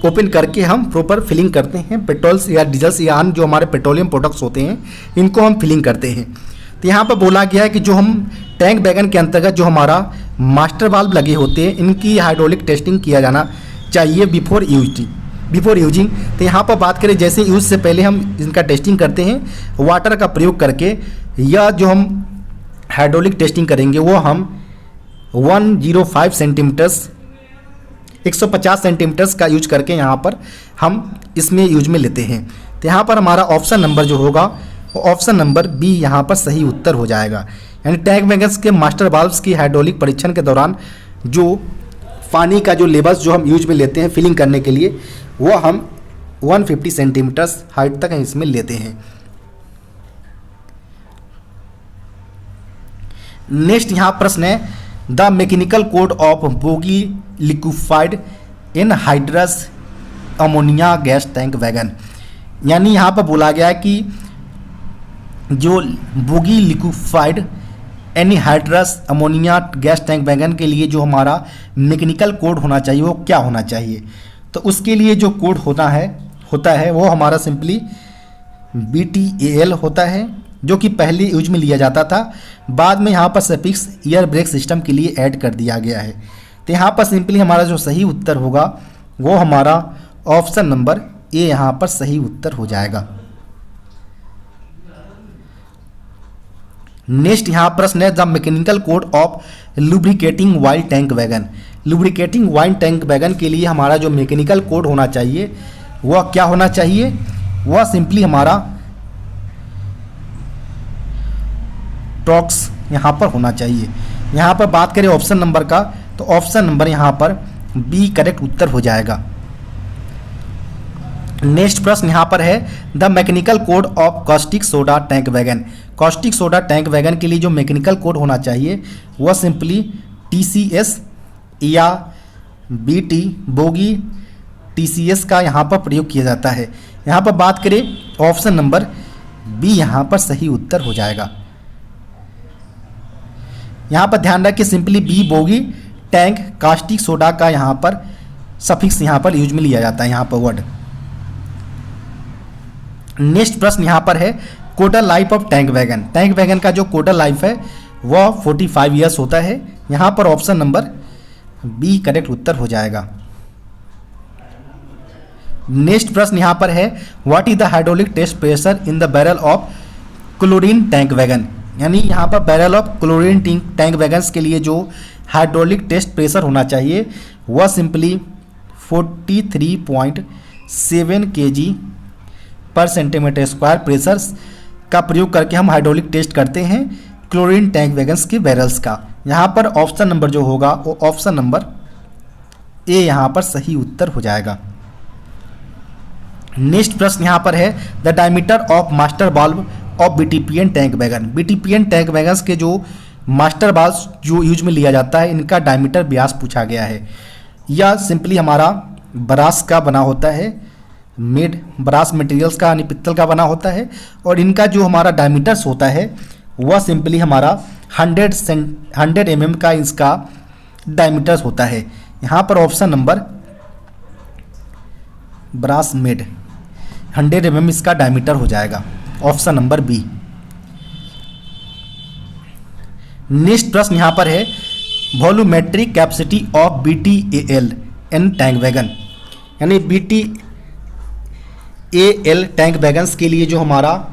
ओपन करके हम प्रॉपर फिलिंग करते हैं पेट्रोल्स या डीजल्स या अन्य जो हमारे पेट्रोलियम प्रोडक्ट्स होते हैं इनको हम फिलिंग करते हैं। तो यहाँ पर बोला गया है कि जो हम टैंक वैगन के अंतर्गत जो हमारा मास्टर वाल्व लगे होते हैं इनकी हाइड्रोलिक टेस्टिंग किया जाना चाहिए बिफोर यूजिंग। तो यहाँ पर बात करें जैसे यूज से पहले हम इनका टेस्टिंग करते हैं वाटर का प्रयोग करके, या जो हम हाइड्रोलिक टेस्टिंग करेंगे वो हम 105 सेंटीमीटर्स 150 सेंटीमीटर्स का यूज करके यहाँ पर हम इसमें यूज में लेते हैं। तो यहाँ पर हमारा ऑप्शन नंबर जो होगा वो ऑप्शन नंबर बी यहाँ पर सही उत्तर हो जाएगा। यानी टैंक वैगन्स के मास्टर वाल्व्स की हाइड्रोलिक परीक्षण के दौरान जो पानी का जो लेवल्स जो हम यूज में लेते हैं फिलिंग करने के लिए वो हम 150 सेंटीमीटर्स हाइट तक इसमें लेते हैं। नेक्स्ट यहाँ प्रश्न है the mechanical code of bogie liquefied anhydrous ammonia gas tank wagon. यानी यहाँ पर बोला गया है कि जो bogie liquefied anhydrous ammonia gas tank wagon के लिए जो हमारा मैकेनिकल कोड होना चाहिए वो क्या होना चाहिए। तो उसके लिए जो कोड होता है वो हमारा सिंपली BTAL होता है, जो कि पहले यूज में लिया जाता था, बाद में यहाँ पर सफिक्स एयर ब्रेक सिस्टम के लिए ऐड कर दिया गया है। तो यहाँ पर सिंपली हमारा जो सही उत्तर होगा वो हमारा ऑप्शन नंबर ए यहाँ पर सही उत्तर हो जाएगा। नेक्स्ट यहाँ प्रश्न है the mechanical code of lubricating while tank wagon. Lubricating while tank wagon के लिए हमारा जो मैकेनिकल कोड होना चाहिए वह क्या होना चाहिए, वह सिंपली हमारा टॉक्स यहाँ पर होना चाहिए। यहाँ पर बात करें ऑप्शन नंबर का तो ऑप्शन नंबर यहाँ पर बी करेक्ट उत्तर हो जाएगा। नेक्स्ट प्रश्न यहाँ पर है the mechanical code of caustic soda tank wagon. Caustic soda tank wagon के लिए जो मैकेनिकल कोड होना चाहिए वह सिंपली TCS या BT बोगी TCS का यहाँ पर प्रयोग किया जाता है। यहाँ पर बात करें ऑप्शन नंबर बी यहाँ पर सही उत्तर हो जाएगा। यहाँ पर ध्यान रखिए simply B bogie tank caustic soda का यहाँ पर सफिक्स यहाँ पर यूज में लिया जाता है यहाँ पर वर्ड। नेक्स्ट प्रश्न यहाँ पर है codal life of tank wagon. Tank wagon का जो कोटल लाइफ है वह 45 ईयर्स होता है। यहाँ पर ऑप्शन नंबर बी करेक्ट उत्तर हो जाएगा। नेक्स्ट प्रश्न यहाँ पर है what is the hydraulic test pressure in the barrel of chlorine tank wagon. यानी यहाँ पर barrel of chlorine tank wagons के लिए जो हाइड्रोलिक टेस्ट प्रेशर होना चाहिए वह सिंपली 43.7 kg पर सेंटीमीटर स्क्वायर प्रेशर का प्रयोग करके हम हाइड्रोलिक टेस्ट करते हैं क्लोरीन टैंक वैगन्स के बैरल्स का। यहाँ पर ऑप्शन नंबर जो होगा वो ऑप्शन नंबर ए यहाँ पर सही उत्तर हो जाएगा। नेक्स्ट प्रश्न यहाँ पर है the diameter of master बाल्व of BTPN tank wagon. BTPN tank wagons के जो मास्टर बाल्व जो यूज में लिया जाता है इनका डायमीटर व्यास पूछा गया है। यह सिंपली हमारा ब्रास का बना होता है, मेड ब्रास मटेरियल्स का यानी पित्तल का बना होता है, और इनका जो हमारा डायमीटर्स होता है वह सिंपली हमारा 100 mm का इसका डायमीटर्स होता है। यहाँ पर option number brass made 100 mm इसका डायमीटर हो जाएगा, ऑप्शन नंबर बी। नेक्स्ट प्रश्न यहाँ पर है volumetric capacity of BTAL N tank wagon. यानी BTAL टैंक वैगन्स के लिए जो हमारा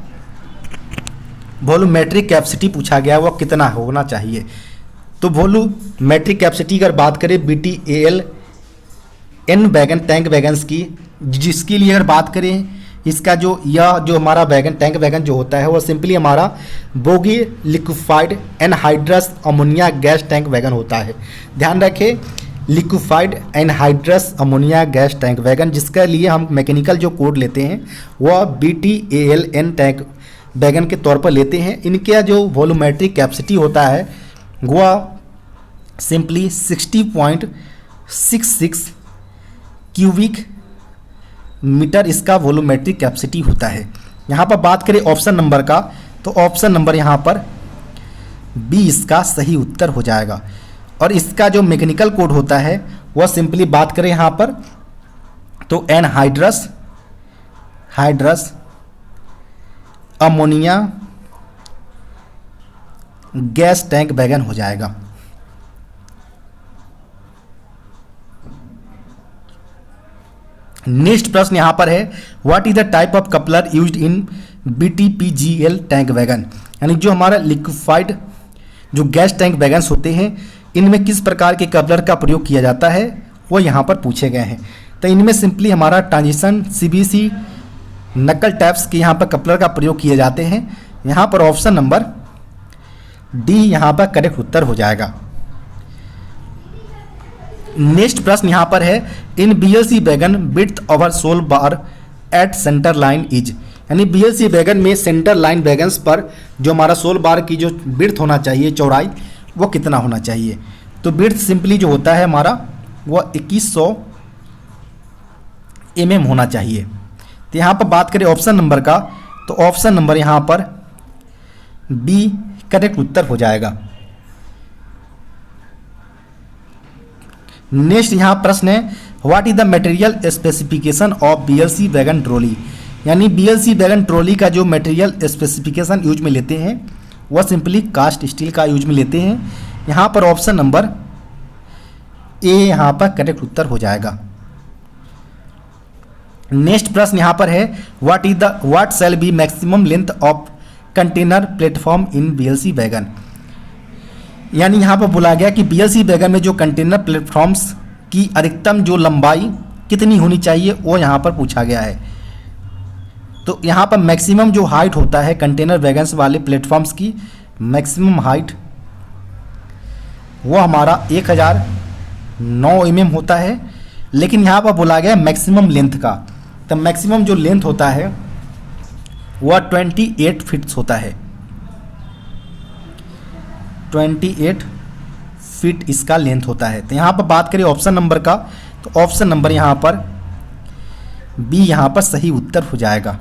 वॉल्यूमेट्रिक कैपेसिटी पूछा गया वह कितना होना चाहिए। तो वॉल्यूमेट्रिक कैपेसिटी अगर बात करें BTAL N wagon tank wagons की, जिसके लिए अगर बात करें इसका जो हमारा वैगन टैंक वैगन जो होता है वो सिंपली हमारा bogie liquefied anhydrous ammonia gas tank wagon होता है। ध्यान रखें liquefied anhydrous ammonia gas tank wagon, जिसके लिए हम मैकेनिकल जो कोड लेते हैं वह BTAL एन टैंक वैगन के तौर पर लेते हैं। इनका जो वॉल्यूमेट्रिक कैपेसिटी होता है वह सिंपली 60.66 क्यूबिक मीटर इसका वॉल्यूमेट्रिक कैपेसिटी होता है। यहाँ पर बात करें ऑप्शन नंबर का तो ऑप्शन नंबर यहाँ पर बी इसका सही उत्तर हो जाएगा। और इसका जो मैकेनिकल कोड होता है वह सिंपली बात करें यहाँ पर तो anhydrous ammonia gas tank wagon हो जाएगा। नेक्स्ट प्रश्न यहाँ पर है what is the type of coupler used in BTPGL tank wagon. यानी जो हमारा लिक्विफाइड जो गैस टैंक वैगन्स होते हैं इनमें किस प्रकार के कपलर का प्रयोग किया जाता है वो यहाँ पर पूछे गए हैं। तो इनमें सिंपली हमारा ट्रांजिशन CBC नकल टैप्स के यहाँ पर कपलर का प्रयोग किए जाते हैं। यहाँ पर ऑप्शन नंबर डी यहाँ पर करेक्ट उत्तर हो जाएगा। नेक्स्ट प्रश्न यहाँ पर है in BLC wagon width over sole bar at centre line is. यानी बीएलसी वैगन में सेंटर लाइन वैगन्स पर जो हमारा 16 बार की जो विड्थ होना चाहिए, चौड़ाई, वो कितना होना चाहिए। तो विड्थ सिंपली जो होता है हमारा वह 2100 mm होना चाहिए। तो यहाँ पर बात करें ऑप्शन नंबर का, तो ऑप्शन नंबर यहाँ पर बी करेक्ट उत्तर हो जाएगा। नेक्स्ट यहाँ प्रश्न है, what is the material specification of BLC wagon trolley. यानी बीएलसी वैगन ट्रॉली का जो मटेरियल स्पेसिफिकेशन यूज में लेते हैं वह सिंपली कास्ट स्टील का यूज में लेते हैं। यहाँ पर ऑप्शन नंबर ए यहाँ पर करेक्ट उत्तर हो जाएगा। नेक्स्ट प्रश्न यहाँ पर है, what shall be maximum length of container platform in BLC wagon. यानी यहाँ पर बोला गया कि बीएलसी वैगन में जो कंटेनर प्लेटफॉर्म्स की अधिकतम जो लंबाई कितनी होनी चाहिए वो यहाँ पर पूछा गया है। तो यहाँ पर मैक्सिमम जो हाइट होता है कंटेनर वैगन्स वाले प्लेटफॉर्म्स की मैक्सिमम हाइट वो हमारा 1009 mm होता है। लेकिन यहाँ पर बोला गया मैक्सिमम लेंथ का, तो मैक्सिमम जो लेंथ होता है वह 28 फीट्स होता है। 28 फीट इसका लेंथ होता है। तो यहाँ पर बात करें ऑप्शन नंबर का, तो ऑप्शन नंबर यहाँ पर बी यहाँ पर सही उत्तर हो जाएगा।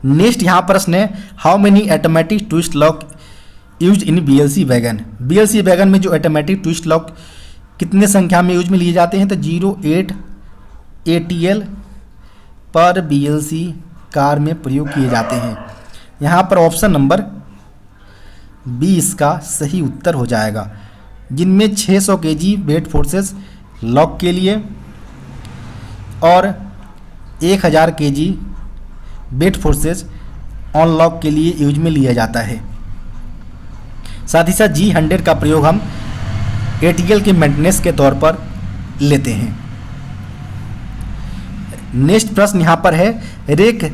नेक्स्ट यहाँ प्रश्न है, how many automatic twist lock use in BLC wagon. BLC wagon में जो ऑटोमेटिक ट्विस्ट लॉक कितने संख्या में यूज में लिए जाते हैं, तो 08 ATL पर बीएलसी कार में प्रयोग किए जाते हैं। यहाँ पर ऑप्शन नंबर बी इसका सही उत्तर हो जाएगा, जिनमें 600 kg वेट फोर्सेस लॉक के लिए और 1000 kg weight forces on lock के लिए यूज में लिया जाता है। साथ ही साथ G100 का प्रयोग हम ATL के मेंटेनेंस के तौर पर लेते हैं। नेक्स्ट प्रश्न यहाँ पर है, rake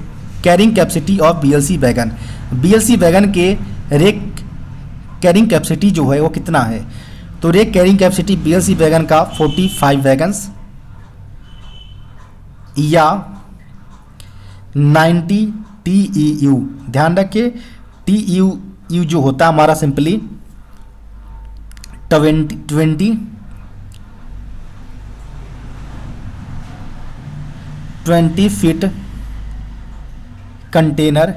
carrying capacity of BLC wagon. BLC wagon के रेक कैरिंग कैपेसिटी जो है वो कितना है, तो rake carrying capacity BLC wagon का 45 वैगन्स या 90 TEU। ध्यान रखिए TEU जो होता है हमारा simply 20 feet container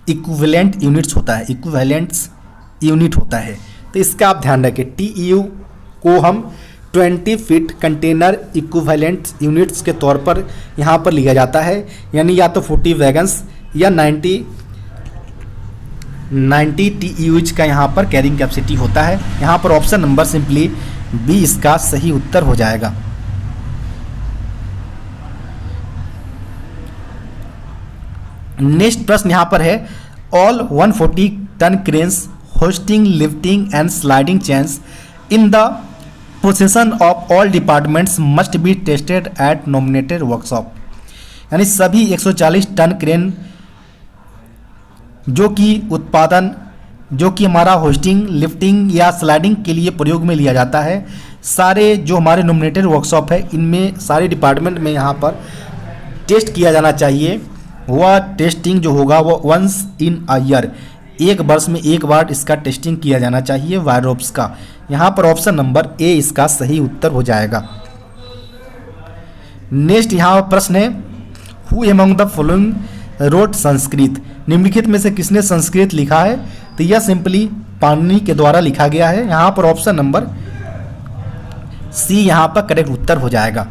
equivalent units होता है, इक्विवेलेंट्स यूनिट होता है। तो इसका आप ध्यान रखें, TEU को हम 20 फीट कंटेनर इक्विवेलेंट यूनिट्स के तौर पर यहाँ पर लिया जाता है। यानी या तो 40 वैगन्स या 90 TEUs का यहाँ पर कैरिंग कैपेसिटी होता है। यहाँ पर ऑप्शन नंबर सिंपली बी इसका सही उत्तर हो जाएगा। नेक्स्ट प्रश्न यहाँ पर है, all 140 ton cranes hoisting lifting and sliding chains in the possession of all departments must be tested at nominated workshop. यानी सभी 140 टन क्रेन जो कि हमारा होस्टिंग लिफ्टिंग या स्लाइडिंग के लिए प्रयोग में लिया जाता है, सारे जो हमारे नॉमिनेटेड वर्कशॉप है इनमें सारे डिपार्टमेंट में यहाँ पर टेस्ट किया जाना चाहिए। वह टेस्टिंग जो होगा वो वंस इन अ ईयर, एक वर्ष में एक बार इसका टेस्टिंग किया जाना चाहिए वायरोप्स का। यहाँ पर ऑप्शन नंबर ए इसका सही उत्तर हो जाएगा। नेक्स्ट यहाँ प्रश्न है, who among the following wrote Sanskrit. निम्नलिखित में से किसने संस्कृत लिखा है, तो यह सिंपली पाणिनि के द्वारा लिखा गया है। यहाँ पर ऑप्शन नंबर सी यहाँ पर करेक्ट उत्तर हो जाएगा।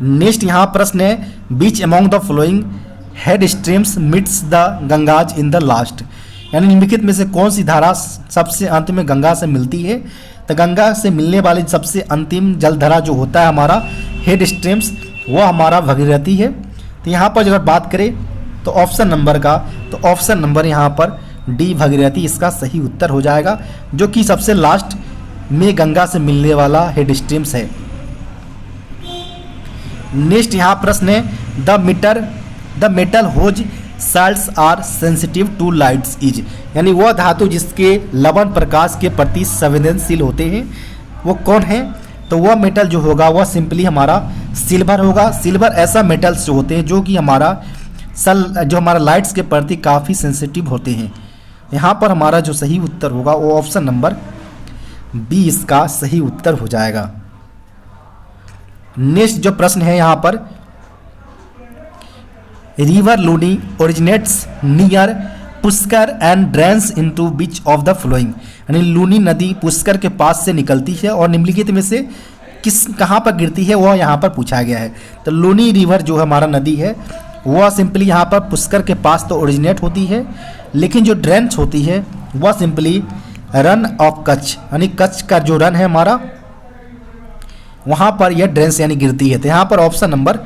नेक्स्ट यहाँ प्रश्न है, which among the following head streams meets the Ganges in the last. यानी निम्नलिखित में से कौन सी धारा सबसे अंत में गंगा से मिलती है, तो गंगा से मिलने वाली सबसे अंतिम जलधारा जो होता है हमारा हेड स्ट्रीम्स वो हमारा भगीरथी है। तो यहाँ पर अगर बात करें तो ऑप्शन नंबर का, तो ऑप्शन नंबर यहाँ पर डी भगीरथी इसका सही उत्तर हो जाएगा, जो कि सबसे लास्ट में गंगा से मिलने वाला हेड स्ट्रीम्स है। नेक्स्ट यहाँ प्रश्न है, the metal whose salts are sensitive to lights is. यानी वह धातु जिसके लवण प्रकाश के प्रति संवेदनशील होते हैं वो कौन है, तो वह मेटल जो होगा वह सिंपली हमारा सिल्वर होगा। सिल्वर ऐसा मेटल्स जो होते हैं जो कि हमारा लाइट्स के प्रति काफ़ी सेंसिटिव होते हैं। यहाँ पर हमारा जो सही उत्तर होगा वो ऑप्शन नंबर बी इसका सही उत्तर हो जाएगा। नेक्स्ट जो प्रश्न है यहाँ पर, river Luni originates near Pushkar and drains into beach of the flowing, यानी लूनी नदी पुष्कर के पास से निकलती है और निम्नलिखित में से कहाँ पर गिरती है वह यहाँ पर पूछा गया है। तो लूनी रिवर जो हमारा नदी है वह सिंपली यहाँ पर पुष्कर के पास तो ओरिजिनेट होती है, लेकिन जो ड्रेन्स होती है वह सिंपली रन ऑफ कच्छ, यानी कच्छ का जो रन है हमारा वहाँ पर यह ड्रेन्स यानी गिरती है। तो यहाँ पर ऑप्शन नंबर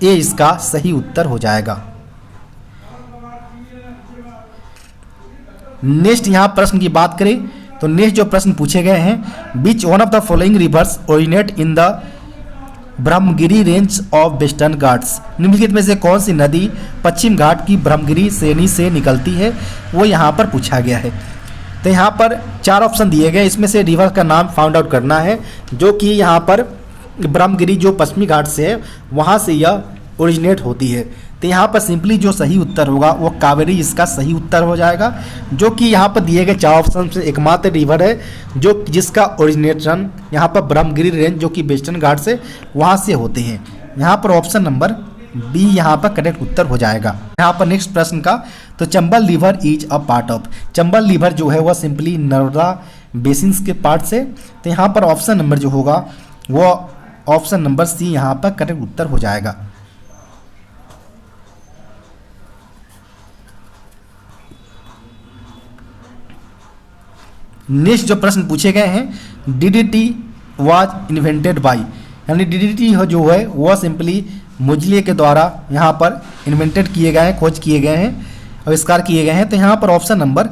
ए इसका सही उत्तर हो जाएगा। नेक्स्ट यहाँ प्रश्न की बात करें तो नेक्स्ट जो प्रश्न पूछे गए हैं, which one of the following rivers originate in the Brahmagiri range of western Ghats, निम्नलिखित में से कौन सी नदी पश्चिम घाट की ब्रह्मगिरी श्रेणी से निकलती है वो यहाँ पर पूछा गया है। तो यहाँ पर 4 ऑप्शन दिए गए, इसमें से रिवर का नाम फाउंड आउट करना है जो कि यहाँ पर ब्रह्मगिरी जो पश्चिमी घाट से है वहाँ से यह ओरिजिनेट होती है। तो यहाँ पर सिंपली जो सही उत्तर होगा वो कावेरी इसका सही उत्तर हो जाएगा, जो कि यहाँ पर दिए गए 4 ऑप्शन से एकमात्र रिवर है जो जिसका ओरिजिनेशन यहाँ पर ब्रह्मगिरी रेंज जो कि वेस्टर्न घाट से वहाँ से होते हैं। यहाँ पर ऑप्शन नंबर बी यहाँ पर करेक्ट उत्तर हो जाएगा। यहाँ पर नेक्स्ट प्रश्न का, तो Chambal river is a part of, Chambal river जो है वह सिंपली नर्मदा बेसिन्स के पार्ट से। तो यहाँ पर ऑप्शन नंबर जो होगा वो ऑप्शन नंबर सी यहाँ पर करेक्ट उत्तर हो जाएगा। नेक्स्ट जो प्रश्न पूछे गए हैं, डीडीटी वाज इन्वेंटेड बाय, यानी डीडीटी जो है वह सिंपली मुजले के द्वारा यहाँ पर इन्वेंटेड किए गए हैं, खोज किए गए हैं, आविष्कार किए गए हैं। तो यहाँ पर ऑप्शन नंबर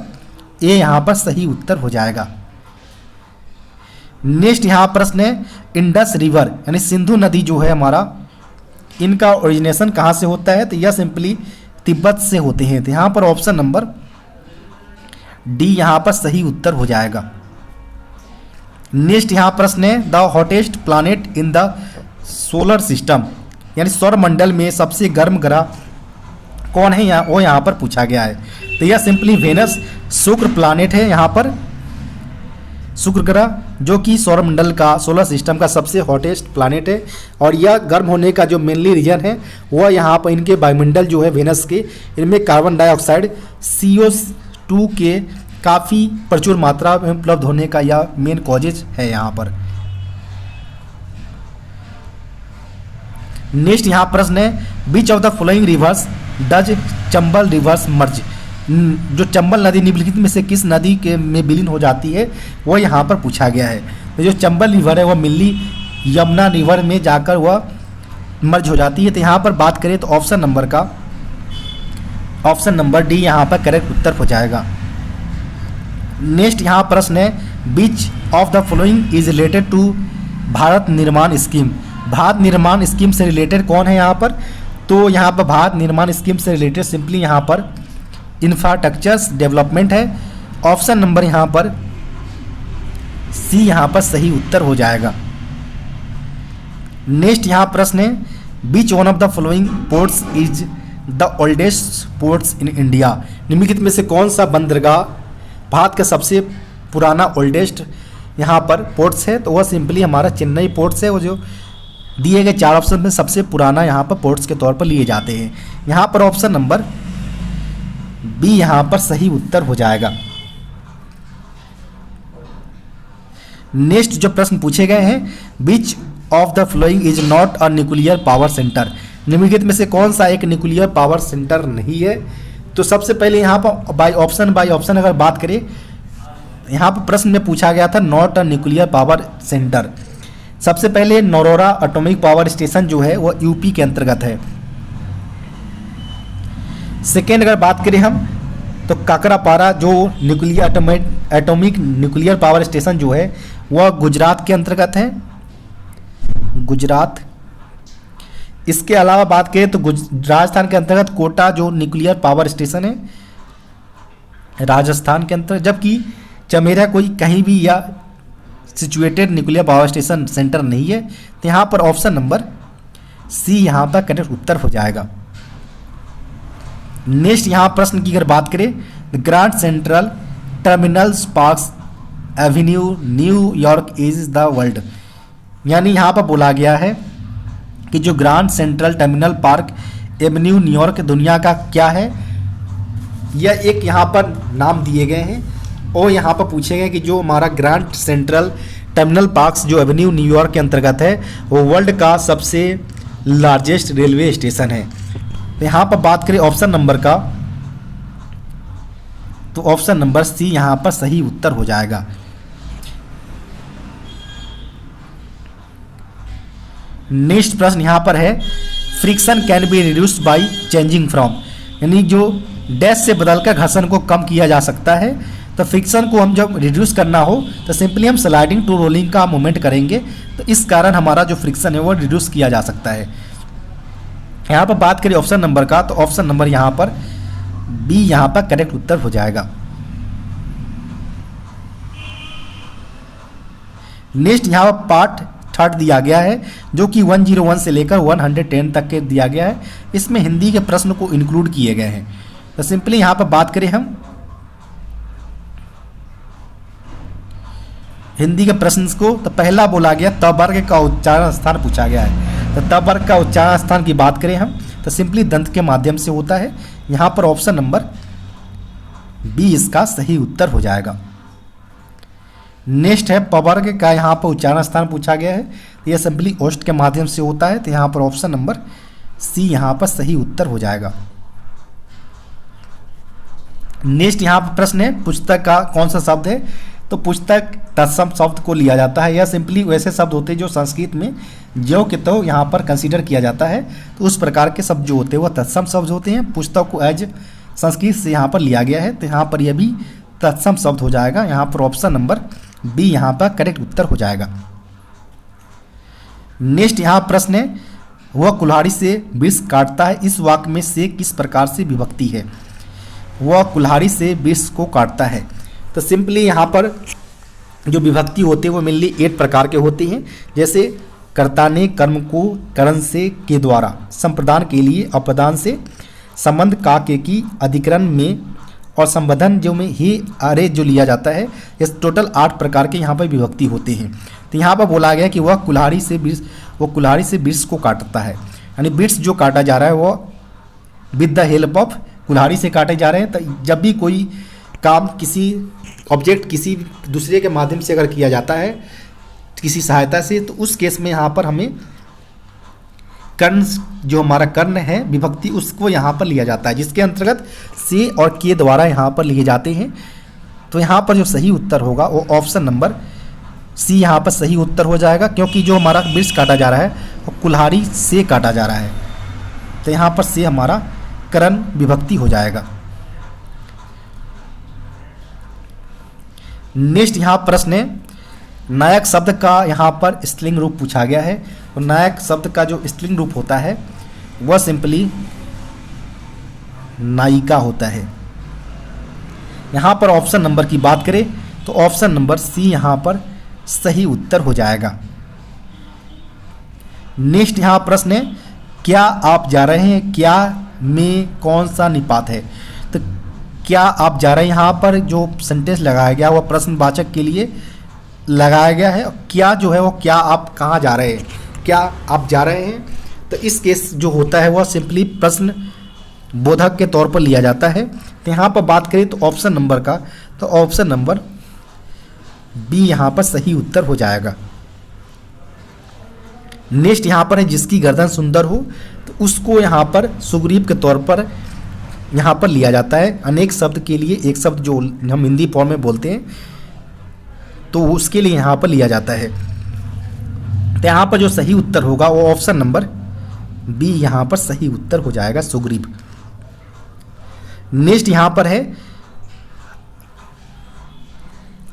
ए यहाँ पर सही उत्तर हो जाएगा। नेक्स्ट यहाँ प्रश्न है, इंडस रिवर यानी सिंधु नदी जो है हमारा, इनका ओरिजिनेशन कहाँ से होता है? तो यह सिंपली तिब्बत से होते हैं। तो यहाँ पर ऑप्शन नंबर डी यहाँ पर सही उत्तर हो जाएगा। नेक्स्ट यहाँ प्रश्न है, the hottest planet in the solar system, यानी सौर मंडल में सबसे गर्म ग्रह कौन है वो यहाँ पर पूछा गया है। तो यह सिंपली वेनस शुक्र प्लैनेट है, यहाँ पर शुक्र ग्रह जो कि सौर मंडल का सोलर सिस्टम का सबसे हॉटेस्ट प्लैनेट है। और यह गर्म होने का जो मेनली रीजन है वह यहाँ पर इनके वायुमंडल जो है वेनस के, इनमें कार्बन डाइऑक्साइड CO2 के काफ़ी प्रचुर मात्रा में उपलब्ध होने का यह मेन कॉजेज है यहाँ पर। नेक्स्ट यहाँ प्रश्न है, which of the following rivers does Chambal rivers merge, जो चंबल नदी निम्नलिखित में से किस नदी के में विलीन हो जाती है वह यहाँ पर पूछा गया है। तो जो चंबल रिवर है वह मिली यमुना रिवर में जाकर वह मर्ज हो जाती है। तो यहाँ पर बात करें तो ऑप्शन नंबर डी यहाँ पर करेक्ट उत्तर हो जाएगा। नेक्स्ट यहाँ प्रश्न है, which of the following is related to Bharat Nirman scheme, Bharat Nirman scheme से रिलेटेड कौन है यहाँ पर? तो यहाँ पर भारत निर्माण स्कीम से रिलेटेड सिंपली यहाँ पर इंफ्रास्ट्रक्चर्स डेवलपमेंट है। ऑप्शन नंबर यहाँ पर सी यहाँ पर सही उत्तर हो जाएगा। नेक्स्ट यहाँ प्रश्न है, which one of the following ports is the oldest ports in India, निम्नलिखित में से कौन सा बंदरगाह भारत का सबसे पुराना ओल्डेस्ट यहाँ पर पोर्ट्स है? तो वह सिंपली हमारा चेन्नई पोर्ट्स है, वो जो दिए गए 4 ऑप्शन में सबसे पुराना यहाँ पर पोर्ट्स के तौर पर लिए जाते हैं। यहाँ पर ऑप्शन नंबर बी यहाँ पर सही उत्तर हो जाएगा। नेक्स्ट जो प्रश्न पूछे गए हैं, which of the flowing is not a nuclear power centre, निम्नलिखित में से कौन सा एक न्यूक्लियर पावर सेंटर नहीं है? तो सबसे पहले यहाँ पर बाय ऑप्शन अगर बात करें, यहाँ पर प्रश्न में पूछा गया था not a nuclear power centre. सबसे पहले नौरोरा एटॉमिक पावर स्टेशन जो है वह यूपी के अंतर्गत है। सेकेंड अगर बात करें हम तो काकरापारा जो एटॉमिक न्यूक्लियर पावर स्टेशन जो है वह गुजरात के अंतर्गत है, गुजरात। इसके अलावा बात करें तो राजस्थान के अंतर्गत कोटा जो न्यूक्लियर पावर स्टेशन है राजस्थान के अंतर्गत, जबकि चमेरा कोई कहीं भी या situated nuclear power station centre नहीं है, तो यहाँ पर ऑप्शन नंबर सी यहाँ पर करेक्ट उत्तर हो जाएगा। नेक्स्ट यहाँ प्रश्न की अगर बात करें, the grand central terminal parks Avenue New York is the world, यानी यहाँ पर बोला गया है कि जो grand central terminal park Avenue New York दुनिया का क्या है, यह एक यहाँ पर नाम दिए गए हैं और यहाँ पर पूछे गए कि जो हमारा ग्रैंड सेंट्रल टर्मिनल पार्क्स जो एवेन्यू न्यूयॉर्क के अंतर्गत है वो वर्ल्ड का सबसे लार्जेस्ट रेलवे स्टेशन है। तो यहाँ पर बात करें ऑप्शन नंबर का, तो ऑप्शन नंबर सी यहाँ पर सही उत्तर हो जाएगा। नेक्स्ट प्रश्न यहाँ पर है, friction can be reduced by changing from, यानी जो डैश से बदलकर घर्षण को कम किया जा सकता है। तो फ्रिक्शन को हम जब रिड्यूस करना हो तो सिंपली हम स्लाइडिंग टू रोलिंग का मूवमेंट करेंगे, तो इस कारण हमारा जो फ्रिक्शन है वो रिड्यूस किया जा सकता है। यहाँ पर बात करें ऑप्शन नंबर का, तो ऑप्शन नंबर यहाँ पर बी यहाँ पर करेक्ट उत्तर हो जाएगा। नेक्स्ट यहाँ पर पार्ट थर्ड दिया गया है जो कि 101 से लेकर 110 तक के दिया गया है। इसमें हिंदी के प्रश्न को इंक्लूड किए गए हैं। तो सिंपली यहाँ पर बात करें हम हिंदी के प्रश्न को, तो पहला बोला गया त वर्ग का उच्चारण स्थान पूछा गया है। तो त वर्ग का उच्चारण स्थान की बात करें हम, तो सिंपली दंत के माध्यम से होता है। यहाँ पर ऑप्शन नंबर बी इसका सही उत्तर हो जाएगा। नेक्स्ट है पवर्ग का यहाँ पर उच्चारण स्थान पूछा गया है, तो यह सिंपली ओष्ठ के माध्यम से होता है। तो यहाँ पर ऑप्शन नंबर सी यहाँ पर सही उत्तर हो जाएगा। नेक्स्ट यहाँ पर प्रश्न है, पुस्तक का कौन सा शब्द है, तो पुस्तक तत्सम शब्द को लिया जाता है। यह सिंपली वैसे शब्द होते हैं जो संस्कृत में ज्यों के तो यहाँ पर कंसीडर किया जाता है, तो उस प्रकार के शब्द जो होते हैं वह तत्सम शब्द होते हैं। पुस्तक को एज संस्कृत से यहाँ पर लिया गया है, तो यहाँ पर यह भी तत्सम शब्द हो जाएगा। यहाँ पर ऑप्शन नंबर बी यहाँ पर करेक्ट उत्तर हो जाएगा। नेक्स्ट यहाँ प्रश्न है, वह कुल्हाड़ी से वृक्ष काटता है, इस वाक्य में से किस प्रकार से विभक्ति है। वह कुल्हाड़ी से वृक्ष को काटता है, तो सिंपली यहाँ पर जो विभक्ति होती है वो मेनली 8 प्रकार के होते हैं। जैसे कर्ता ने कर्म को करण से के द्वारा, संप्रदान के लिए अप्रदान से, संबंध का के की अधिकरण में, और संबंधन जो में ही अरे जो लिया जाता है। इस टोटल 8 प्रकार के यहाँ पर विभक्ति होते हैं। तो यहाँ पर बोला गया कि वह कुल्हाड़ी से वृक्ष को काटता है, यानी वृक्ष जो काटा जा रहा है वो विद द हेल्प ऑफ कुल्हाड़ी से काटे जा रहे हैं। तो जब भी कोई काम किसी ऑब्जेक्ट किसी दूसरे के माध्यम से अगर किया जाता है किसी सहायता से, तो उस केस में यहाँ पर हमें कर्ण जो हमारा कर्ण है विभक्ति उसको यहाँ पर लिया जाता है, जिसके अंतर्गत से और के द्वारा यहाँ पर लिए जाते हैं। तो यहाँ पर जो सही उत्तर होगा वो ऑप्शन नंबर सी यहाँ पर सही उत्तर हो जाएगा, क्योंकि जो हमारा वृक्ष काटा जा रहा है वो कुल्हाड़ी से काटा जा रहा है। तो यहाँ पर से हमारा कर्ण विभक्ति हो जाएगा। नेक्स्ट यहाँ प्रश्न है, नायक शब्द का यहाँ पर स्त्रीलिंग रूप पूछा गया है। तो नायक शब्द का जो स्त्रीलिंग रूप होता है वह सिंपली नायिका होता है। यहाँ पर ऑप्शन नंबर की बात करें तो ऑप्शन नंबर सी यहाँ पर सही उत्तर हो जाएगा। नेक्स्ट यहाँ प्रश्न है, क्या आप जा रहे हैं, क्या में कौन सा निपात है। तो क्या आप जा रहे हैं, यहाँ पर जो सेंटेंस लगाया गया वह प्रश्नवाचक के लिए लगाया गया है। क्या जो है वो क्या आप कहाँ जा रहे हैं, क्या आप जा रहे हैं। तो इस केस जो होता है वह सिंपली प्रश्न बोधक के तौर पर लिया जाता है। तो यहाँ पर बात करें तो ऑप्शन नंबर का, तो ऑप्शन नंबर बी यहाँ पर सही उत्तर हो जाएगा। नेक्स्ट यहाँ पर है, जिसकी गर्दन सुंदर हो, तो उसको यहाँ पर सुग्रीव के तौर पर यहाँ पर लिया जाता है। अनेक शब्द के लिए एक शब्द जो हम हिंदी फॉर्म में बोलते हैं तो उसके लिए यहाँ पर लिया जाता है। तो यहाँ पर जो सही उत्तर होगा वो ऑप्शन नंबर बी यहाँ पर सही उत्तर हो जाएगा, सुग्रीव। नेक्स्ट यहाँ पर है,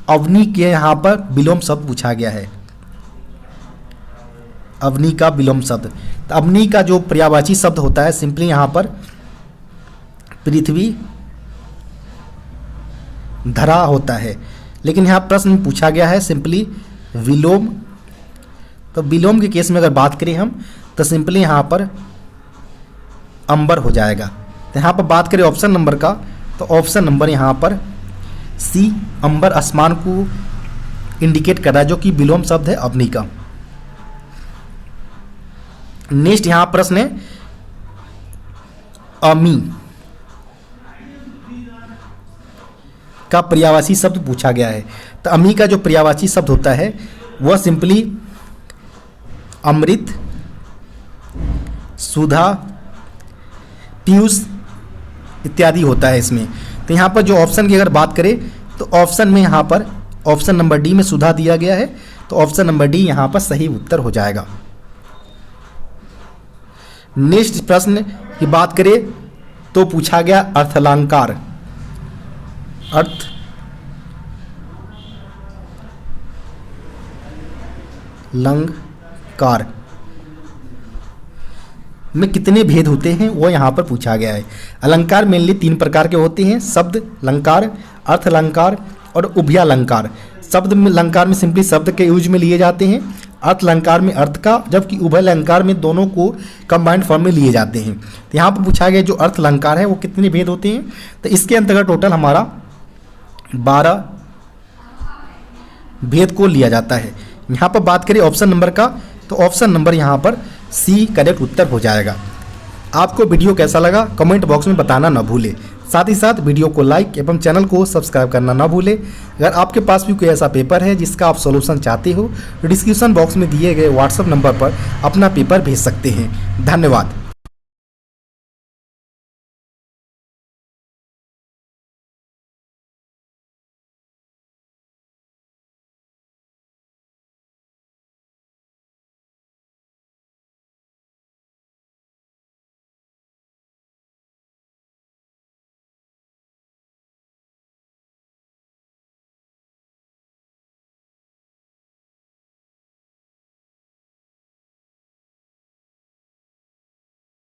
अवनी के यहाँ पर विलोम शब्द पूछा गया है। अवनी का विलोम शब्द, तो अवनी का जो पर्यायवाची शब्द होता है सिंपली यहाँ पर पृथ्वी धरा होता है। लेकिन यहाँ प्रश्न पूछा गया है सिंपली विलोम। तो विलोम के केस में अगर बात करें हम तो सिंपली यहाँ पर अंबर हो जाएगा। तो यहाँ पर बात करें ऑप्शन नंबर का, तो ऑप्शन नंबर यहाँ पर सी अंबर आसमान को इंडिकेट कर रहा है, जो कि विलोम शब्द है अवनी का। नेक्स्ट यहाँ प्रश्न है अमी का पर्यायवाची शब्द पूछा गया है। तो अमी का जो पर्यायवाची शब्द होता है वह सिंपली अमृत, सुधा, पीयूष इत्यादि होता है इसमें। तो यहाँ पर जो ऑप्शन की अगर बात करें तो ऑप्शन में यहाँ पर ऑप्शन नंबर डी में सुधा दिया गया है, तो ऑप्शन नंबर डी यहाँ पर सही उत्तर हो जाएगा। नेक्स्ट प्रश्न की बात करें तो पूछा गया अर्थालंकार। अर्थालंकार में कितने भेद होते हैं वो यहाँ पर पूछा गया है। अलंकार मेनली 3 प्रकार के होते हैं, शब्द अलंकार, अर्थ अलंकार और उभयालंकार। शब्द अलंकार में सिंपली शब्द के यूज में लिए जाते हैं, अर्थ अलंकार में अर्थ का, जबकि उभय अलंकार में दोनों को कंबाइंड फॉर्म में लिए जाते हैं। तो यहाँ पर पूछा गया जो अर्थ अलंकार है वो कितने भेद होते हैं, तो इसके अंतर्गत टोटल हमारा 12 भेद को लिया जाता है। यहाँ पर बात करें ऑप्शन नंबर का, तो ऑप्शन नंबर यहाँ पर सी करेक्ट उत्तर हो जाएगा। आपको वीडियो कैसा लगा कमेंट बॉक्स में बताना ना भूले। साथ ही साथ वीडियो को लाइक एवं चैनल को सब्सक्राइब करना ना भूले। अगर आपके पास भी कोई ऐसा पेपर है जिसका आप सॉल्यूशन चाहते हो तो डिस्क्रिप्शन बॉक्स में दिए गए व्हाट्सएप नंबर पर अपना पेपर भेज सकते हैं। धन्यवाद।